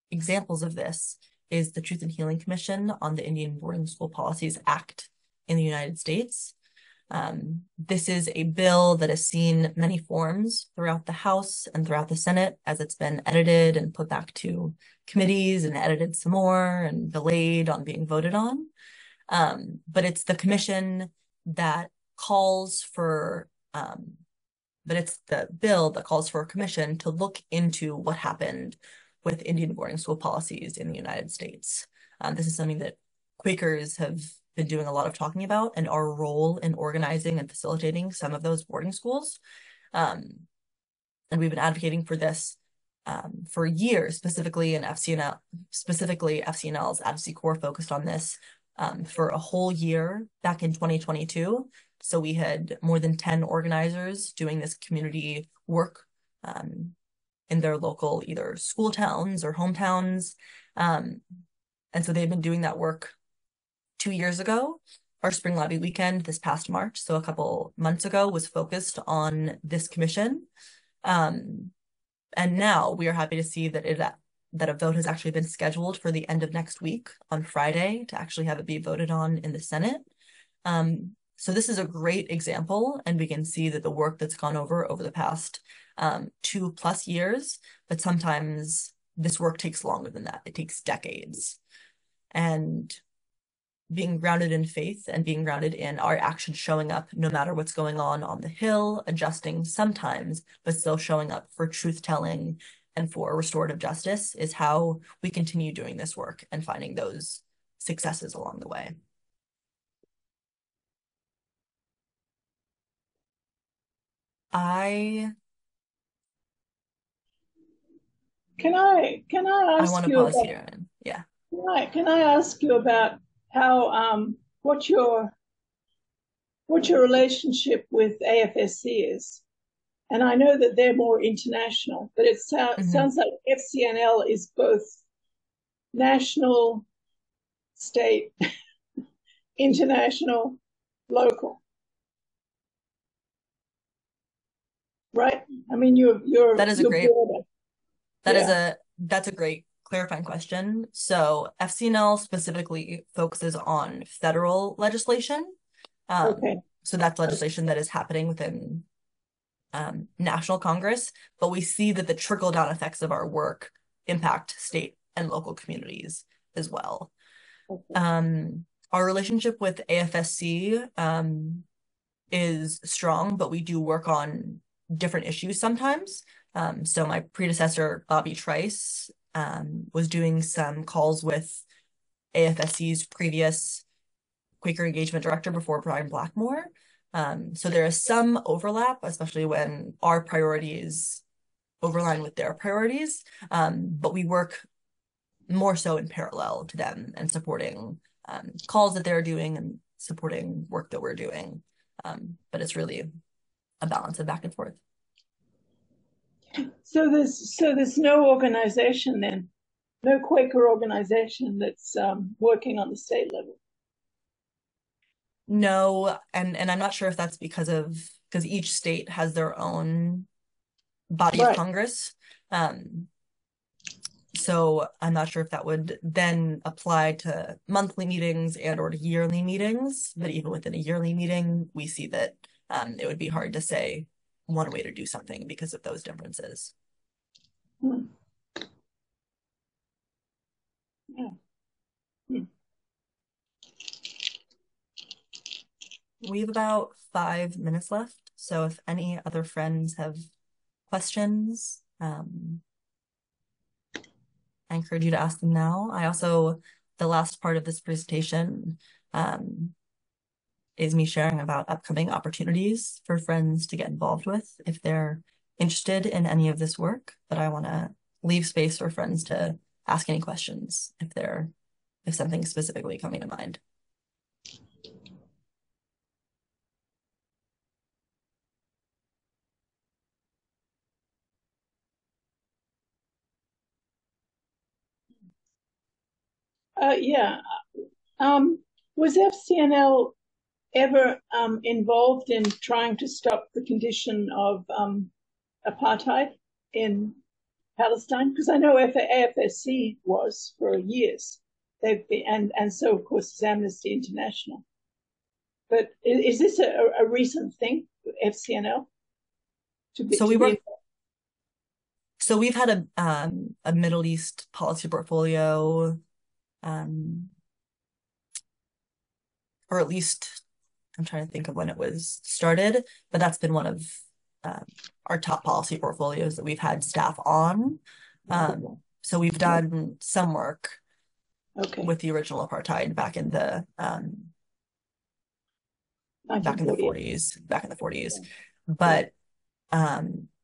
examples of this is the Truth and Healing Commission on the Indian Boarding School Policies Act in the United States. This is a bill that has seen many forms throughout the House and throughout the Senate as it's been edited and put back to committees and edited some more and delayed on being voted on. But it's the commission that calls for, but it's the bill that calls for a commission to look into what happened with Indian boarding school policies in the United States. This is something that Quakers have been doing a lot of talking about, and our role in organizing and facilitating some of those boarding schools. And we've been advocating for this for years, specifically FCNL's Advocacy Corps focused on this for a whole year back in 2022. So we had more than 10 organizers doing this community work in their local either school towns or hometowns. And so they've been doing that work 2 years ago. Our Spring Lobby Weekend this past March, so a couple months ago, was focused on this commission. And now we are happy to see that that a vote has actually been scheduled for the end of next week on Friday to actually have it be voted on in the Senate. So this is a great example, and we can see that the work that's gone over the past 2+ years, but sometimes this work takes longer than that. It takes decades. And being grounded in faith and being grounded in our actions showing up no matter what's going on the Hill, adjusting sometimes, but still showing up for truth-telling and for restorative justice is how we continue doing this work and finding those successes along the way. Can I ask you pause about, here and yeah. Can I ask you about how what your relationship with AFSC is? And I know that they're more international, but it sounds like FCNL is both national, state, international, local. Right? I mean, that's a great clarifying question. So FCNL specifically focuses on federal legislation. So that's legislation that is happening within national Congress, but we see that the trickle-down effects of our work impact state and local communities as well. Our relationship with AFSC is strong, but we do work on different issues sometimes. So my predecessor, Bobby Trice, was doing some calls with AFSC's previous Quaker engagement director before Brian Blackmore. So there is some overlap, especially when our priorities overline with their priorities, but we work more so in parallel to them and supporting calls that they're doing and supporting work that we're doing. But it's really a balance of back and forth. So there's no organization then, no Quaker organization that's working on the state level. No, and I'm not sure if that's because each state has their own body of Congress. So I'm not sure if that would then apply to monthly meetings or to yearly meetings, but even within a yearly meeting, we see that it would be hard to say one way to do something because of those differences. Yeah. We have about 5 minutes left, so if any other friends have questions, I encourage you to ask them now. The last part of this presentation is me sharing about upcoming opportunities for friends to get involved with if they're interested in any of this work, but I want to leave space for friends to ask any questions if something's specifically coming to mind. Was FCNL ever involved in trying to stop the condition of apartheid in Palestine? Because I know AFSC was for years. They've been, and so of course is Amnesty International. But is this a recent thing with FCNL? So we've had a Middle East policy portfolio, or at least I'm trying to think of when it was started, but that's been one of our top policy portfolios that we've had staff on. So we've done some work with the original apartheid back in the 40s. But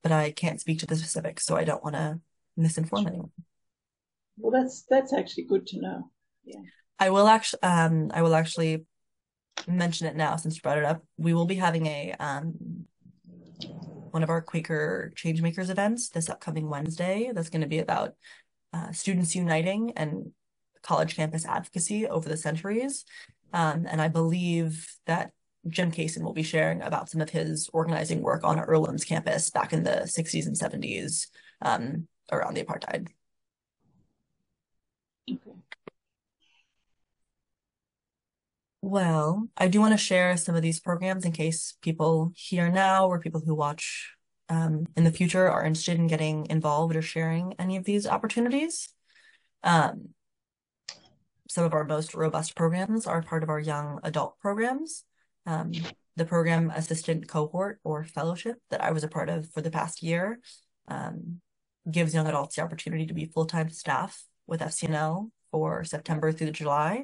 I can't speak to the specifics, so I don't want to misinform anyone. Well, that's actually good to know. Yeah. I will actually mention it now since you brought it up. We will be having one of our Quaker Changemakers events this upcoming Wednesday. That's going to be about students uniting and college campus advocacy over the centuries. And I believe that Jim Kaysen will be sharing about some of his organizing work on Earlham's campus back in the 60s and 70s around the apartheid. Well, I do want to share some of these programs in case people here now or people who watch in the future are interested in getting involved or sharing any of these opportunities. Some of our most robust programs are part of our young adult programs. The program assistant cohort or fellowship that I was a part of for the past year gives young adults the opportunity to be full-time staff with FCNL for September through July.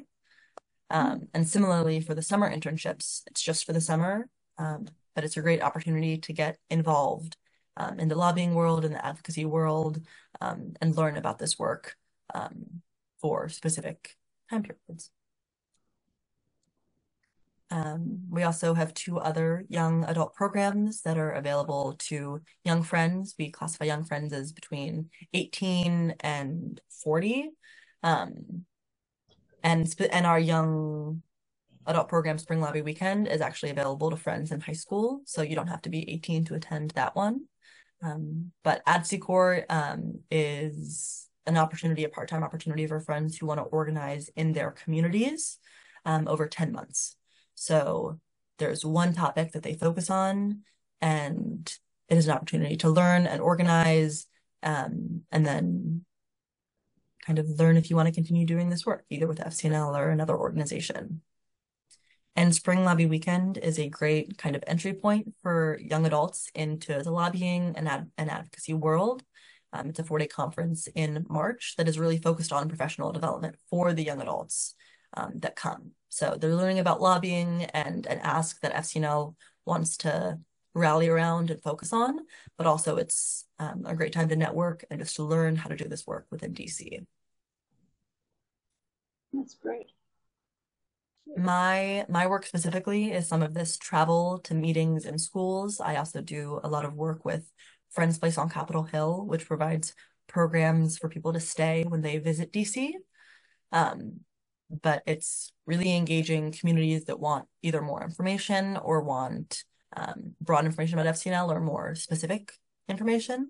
And similarly for the summer internships, it's just for the summer, but it's a great opportunity to get involved in the lobbying world, in the advocacy world, and learn about this work for specific time periods. We also have 2 other young adult programs that are available to young friends. We classify young friends as between 18 and 40. And our young adult program, Spring Lobby Weekend, is actually available to friends in high school, so you don't have to be 18 to attend that one. But Advocacy Corps is an opportunity, a part-time opportunity for friends who want to organize in their communities over 10 months. So there's one topic that they focus on, and it is an opportunity to learn and organize, and then kind of learn if you want to continue doing this work, either with FCNL or another organization. And Spring Lobby Weekend is a great kind of entry point for young adults into the lobbying and advocacy world. It's a 4-day conference in March that is really focused on professional development for the young adults that come. So they're learning about lobbying and an ask that FCNL wants to rally around and focus on, but also it's a great time to network and just to learn how to do this work within DC. That's great. My work specifically is some of this travel to meetings in schools. I also do a lot of work with Friends Place on Capitol Hill, which provides programs for people to stay when they visit DC. But it's really engaging communities that want either more information or want broad information about FCNL or more specific information.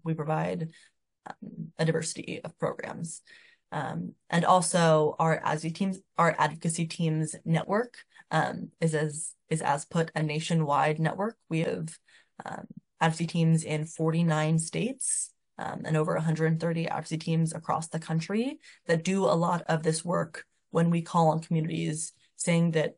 We provide a diversity of programs. And also our advocacy teams network is as put a nationwide network. We have advocacy teams in 49 states and over 130 advocacy teams across the country that do a lot of this work when we call on communities saying that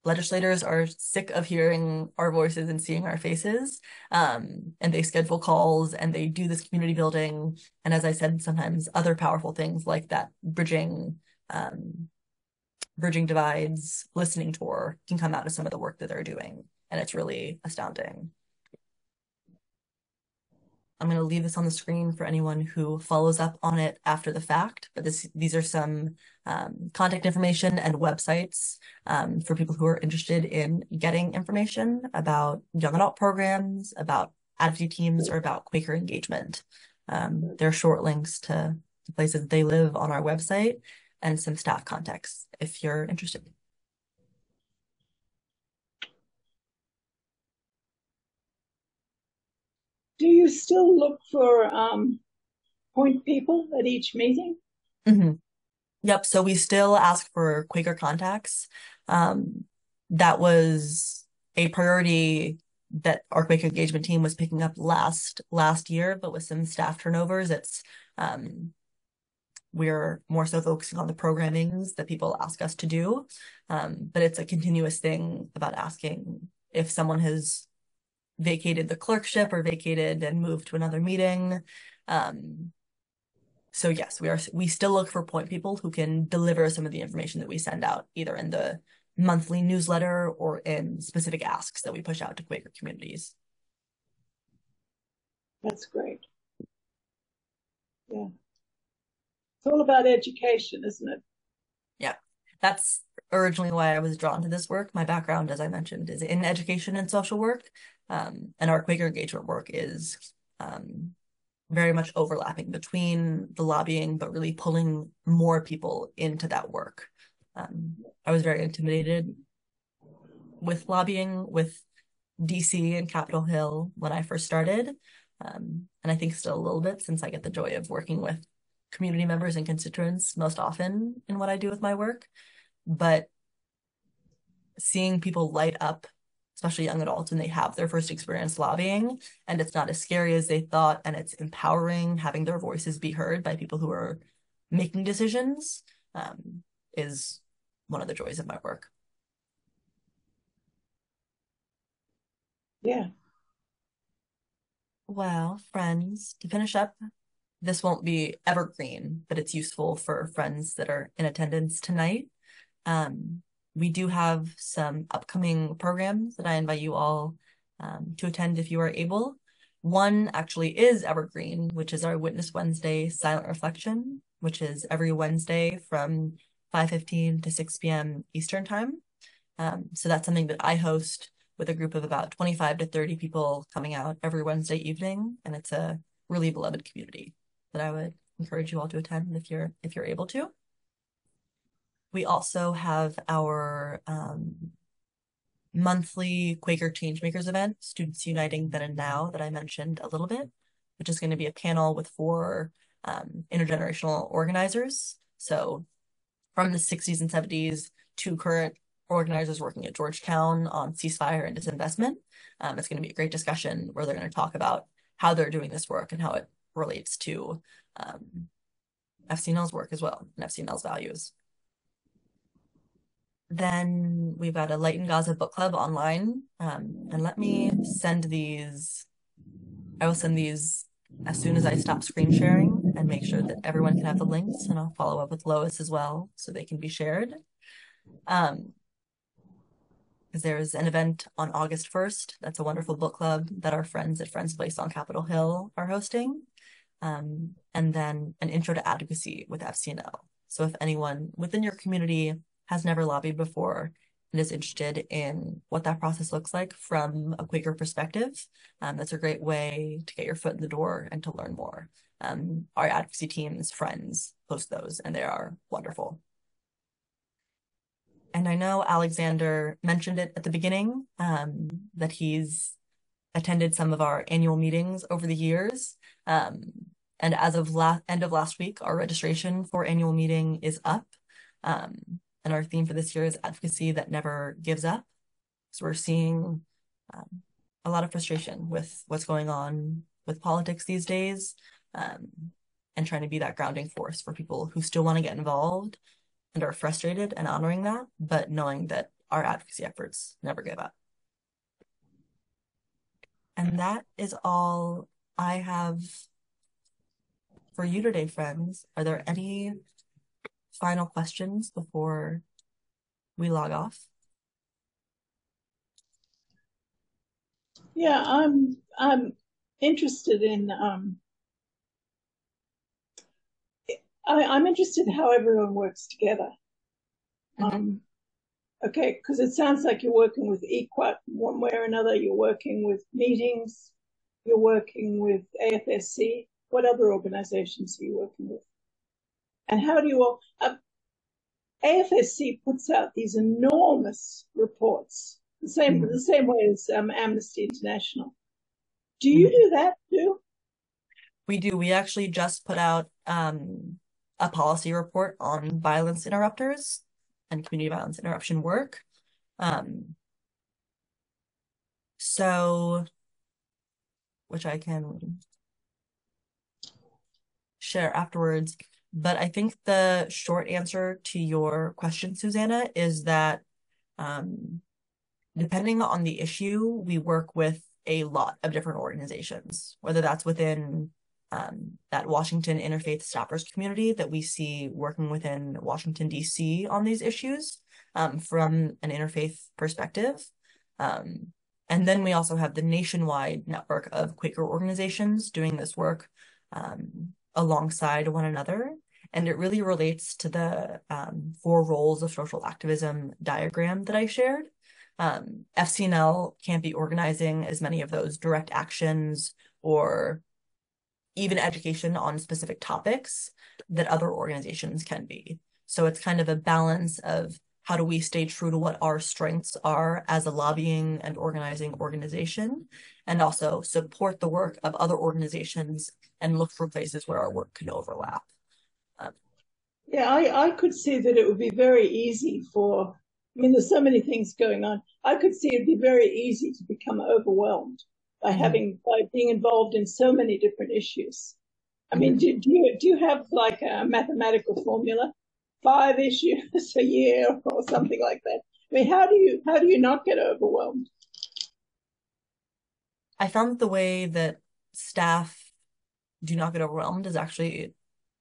legislators are sick of hearing our voices and seeing our faces, and they schedule calls and they do this community building. And as I said, sometimes other powerful things like that bridging divides listening tour can come out of some of the work that they're doing. And it's really astounding. I'm going to leave this on the screen for anyone who follows up on it after the fact, but these are some contact information and websites for people who are interested in getting information about young adult programs, about advocacy teams, or about Quaker engagement. There are short links to the places that they live on our website and some staff contacts if you're interested. Do you still look for point people at each meeting? Mm-hmm. Yep. So we still ask for Quaker contacts. That was a priority that our Quaker engagement team was picking up last year, but with some staff turnovers, it's we're more so focusing on the programmings that people ask us to do. But it's a continuous thing about asking if someone has vacated the clerkship or vacated and moved to another meeting. So yes, we still look for point people who can deliver some of the information that we send out, either in the monthly newsletter or in specific asks that we push out to Quaker communities. That's great. Yeah. It's all about education, isn't it? Yeah, that's originally why I was drawn to this work. My background, as I mentioned, is in education and social work. And our Quaker engagement work is very much overlapping between the lobbying, but really pulling more people into that work. I was very intimidated with lobbying with DC and Capitol Hill when I first started. And I think still a little bit, since I get the joy of working with community members and constituents most often in what I do with my work. But seeing people light up, especially young adults, when they have their first experience lobbying, and it's not as scary as they thought, and it's empowering, having their voices be heard by people who are making decisions, is one of the joys of my work. Yeah. Well, friends, to finish up, this won't be evergreen, but it's useful for friends that are in attendance tonight. We do have some upcoming programs that I invite you all to attend if you are able. One actually is evergreen, which is our Witness Wednesday Silent Reflection, which is every Wednesday from 5:15 to 6 p.m. Eastern Time. So that's something that I host with a group of about 25 to 30 people coming out every Wednesday evening, and it's a really beloved community that I would encourage you all to attend if you're able to. We also have our monthly Quaker Changemakers event, Students Uniting Then and Now, that I mentioned a little bit, which is going to be a panel with 4 intergenerational organizers. So from the 60s and 70s to current organizers working at Georgetown on ceasefire and disinvestment. It's going to be a great discussion where they're going to talk about how they're doing this work and how it relates to FCNL's work as well, and FCNL's values. Then we've got a Light in Gaza book club online, and let me send these. I will send these as soon as I stop screen sharing and make sure that everyone can have the links, and I'll follow up with Lois as well so they can be shared. Because there's an event on August 1st. That's a wonderful book club that our friends at Friends Place on Capitol Hill are hosting. And then an intro to advocacy with FCNL. So if anyone within your community has never lobbied before and is interested in what that process looks like from a Quaker perspective, that's a great way to get your foot in the door and to learn more. Our advocacy team's friends host those, and they are wonderful. And I know Alexander mentioned it at the beginning, that he's attended some of our annual meetings over the years. And as of end of last week, our registration for annual meeting is up. And our theme for this year is advocacy that never gives up. So we're seeing a lot of frustration with what's going on with politics these days, and trying to be that grounding force for people who still want to get involved and are frustrated, and honoring that, but knowing that our advocacy efforts never give up. And that is all I have for you today, friends. Are there any final questions before we log off? Yeah, I'm interested in I'm interested in how everyone works together. Okay, because it sounds like you're working with EQUAT one way or another. You're working with meetings. You're working with AFSC. What other organizations are you working with? And how do you all... AFSC puts out these enormous reports, the same way as Amnesty International. Do you do that too? We do. We actually just put out a policy report on violence interrupters and community violence interruption work. So, which I can share afterwards. But I think the short answer to your question, Susanna, is that depending on the issue, we work with a lot of different organizations, whether that's within that Washington interfaith staffers community that we see working within Washington, D.C. on these issues from an interfaith perspective. And then we also have the nationwide network of Quaker organizations doing this work alongside one another. And it really relates to the 4 roles of social activism diagram that I shared. FCNL can't be organizing as many of those direct actions or even education on specific topics that other organizations can be. So it's kind of a balance of how do we stay true to what our strengths are as a lobbying and organizing organization, and also support the work of other organizations and look for places where our work can overlap. Yeah, I could see that it would be very easy for I mean, there's so many things going on. I could see it'd be very easy to become overwhelmed by being involved in so many different issues. I mean, do you have like a mathematical formula? 5 issues a year or something like that. I mean, how do you not get overwhelmed? I found the way that staff do not get overwhelmed is actually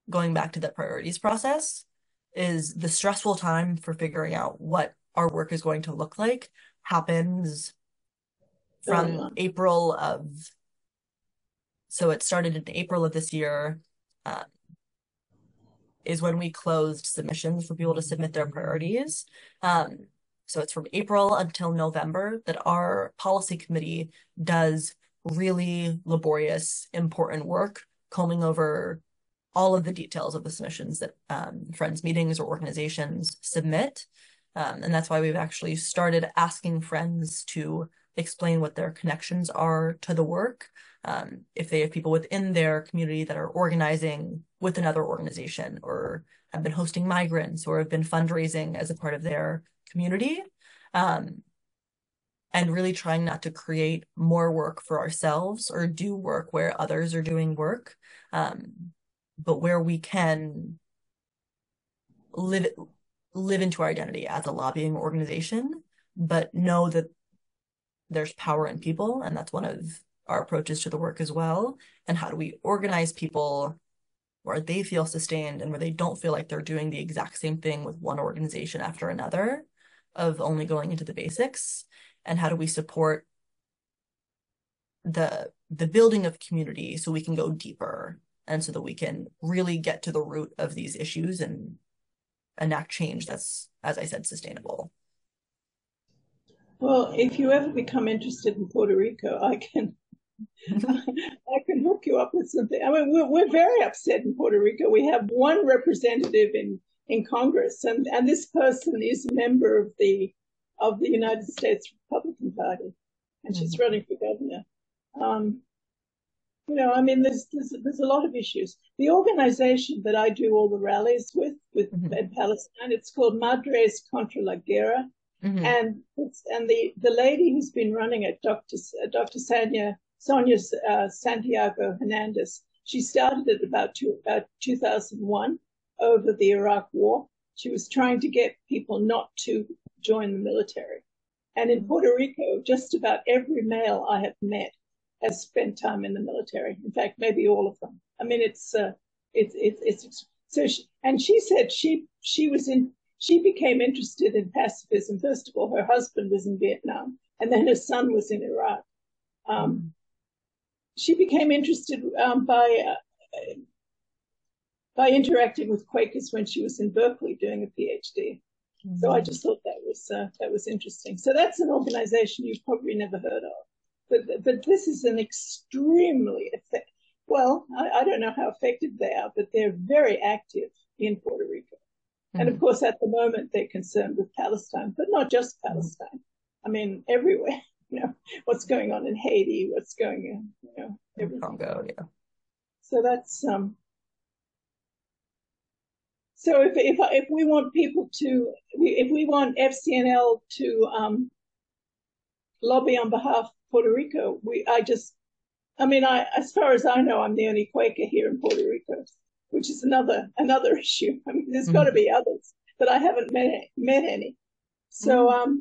going back to the priorities process, is the stressful time for figuring out what our work is going to look like happens from April of, so it started in April of this year, is when we closed submissions for people to submit their priorities. So it's from April until November that our policy committee does really laborious, important work, combing over all of the details of the submissions that Friends meetings or organizations submit. And that's why we've actually started asking Friends to explain what their connections are to the work. If they have people within their community that are organizing with another organization or have been hosting migrants or have been fundraising as a part of their community, and really trying not to create more work for ourselves or do work where others are doing work, but where we can live into our identity as a lobbying organization, but know that there's power in people, and that's one of our approaches to the work as well. And how do we organize people where they feel sustained and where they don't feel like they're doing the exact same thing with one organization after another, of only going into the basics? And how do we support the building of community so we can go deeper and so that we can really get to the root of these issues and enact change that's, as I said, sustainable? Well, if you ever become interested in Puerto Rico, I can hook you up with something. I mean, we're very upset in Puerto Rico. We have one representative in Congress, and this person is a member of the United States Republican Party, and she's running for governor. You know, I mean, there's a lot of issues. The organization that I do all the rallies with in Palestine, it's called Madres contra la Guerra. And the lady who's been running it, Dr. Sonia Santiago Hernandez, she started it about 2001 over the Iraq War. She was trying to get people not to join the military. And in Puerto Rico, just about every male I have met has spent time in the military. In fact, maybe all of them. I mean, it's so. She said she became interested in pacifism. First of all, her husband was in Vietnam, and then her son was in Iraq. She became interested by interacting with Quakers when she was in Berkeley doing a PhD. So I just thought that was interesting. So that's an organization you've probably never heard of, but this is an extremely well, I don't know how effective they are, but they're very active in Puerto Rico. And of course, at the moment, they're concerned with Palestine, but not just Palestine. I mean, everywhere. You know, what's going on in Haiti, what's going on, you know, everything. Congo, yeah. So that's so if we want people to, if we want FCNL to lobby on behalf of Puerto Rico, as far as I know, I'm the only Quaker here in Puerto Rico, which is another issue. I mean, there's got to be others, but I haven't met any. So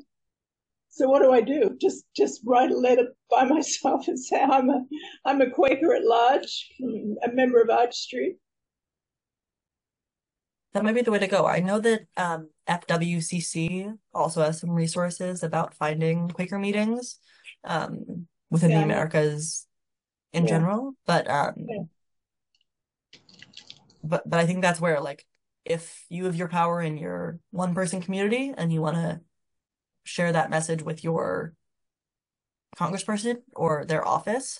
so what do I do? Just write a letter by myself and say I'm a Quaker at large, a member of Arch Street. That might be the way to go. I know that FWCC also has some resources about finding Quaker meetings within the Americas in general, but I think that's where, like, if you have your power in your one-person community and you want to share that message with your congressperson or their office,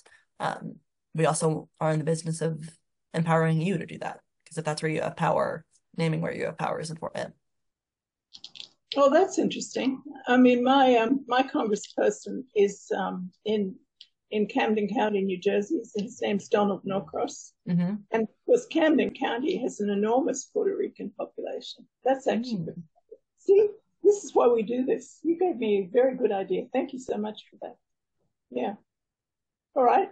we also are in the business of empowering you to do that, because if that's where you have power, naming where you have power is important. Oh, that's interesting. I mean, my congressperson is in Camden County, New Jersey. His name's Donald Norcross. And of course, Camden County has an enormous Puerto Rican population. That's actually good. See, This is why we do this. You gave me a very good idea. Thank you so much for that. Yeah. All right.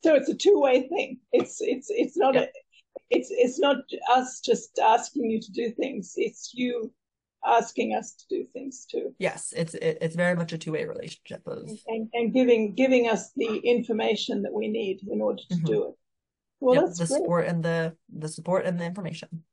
So it's a two-way thing. It's not it's not us just asking you to do things. It's you asking us to do things too. Yes, it's very much a two-way relationship of and giving us the information that we need in order to do it. Well, yep, that's the great. support and the support and the information.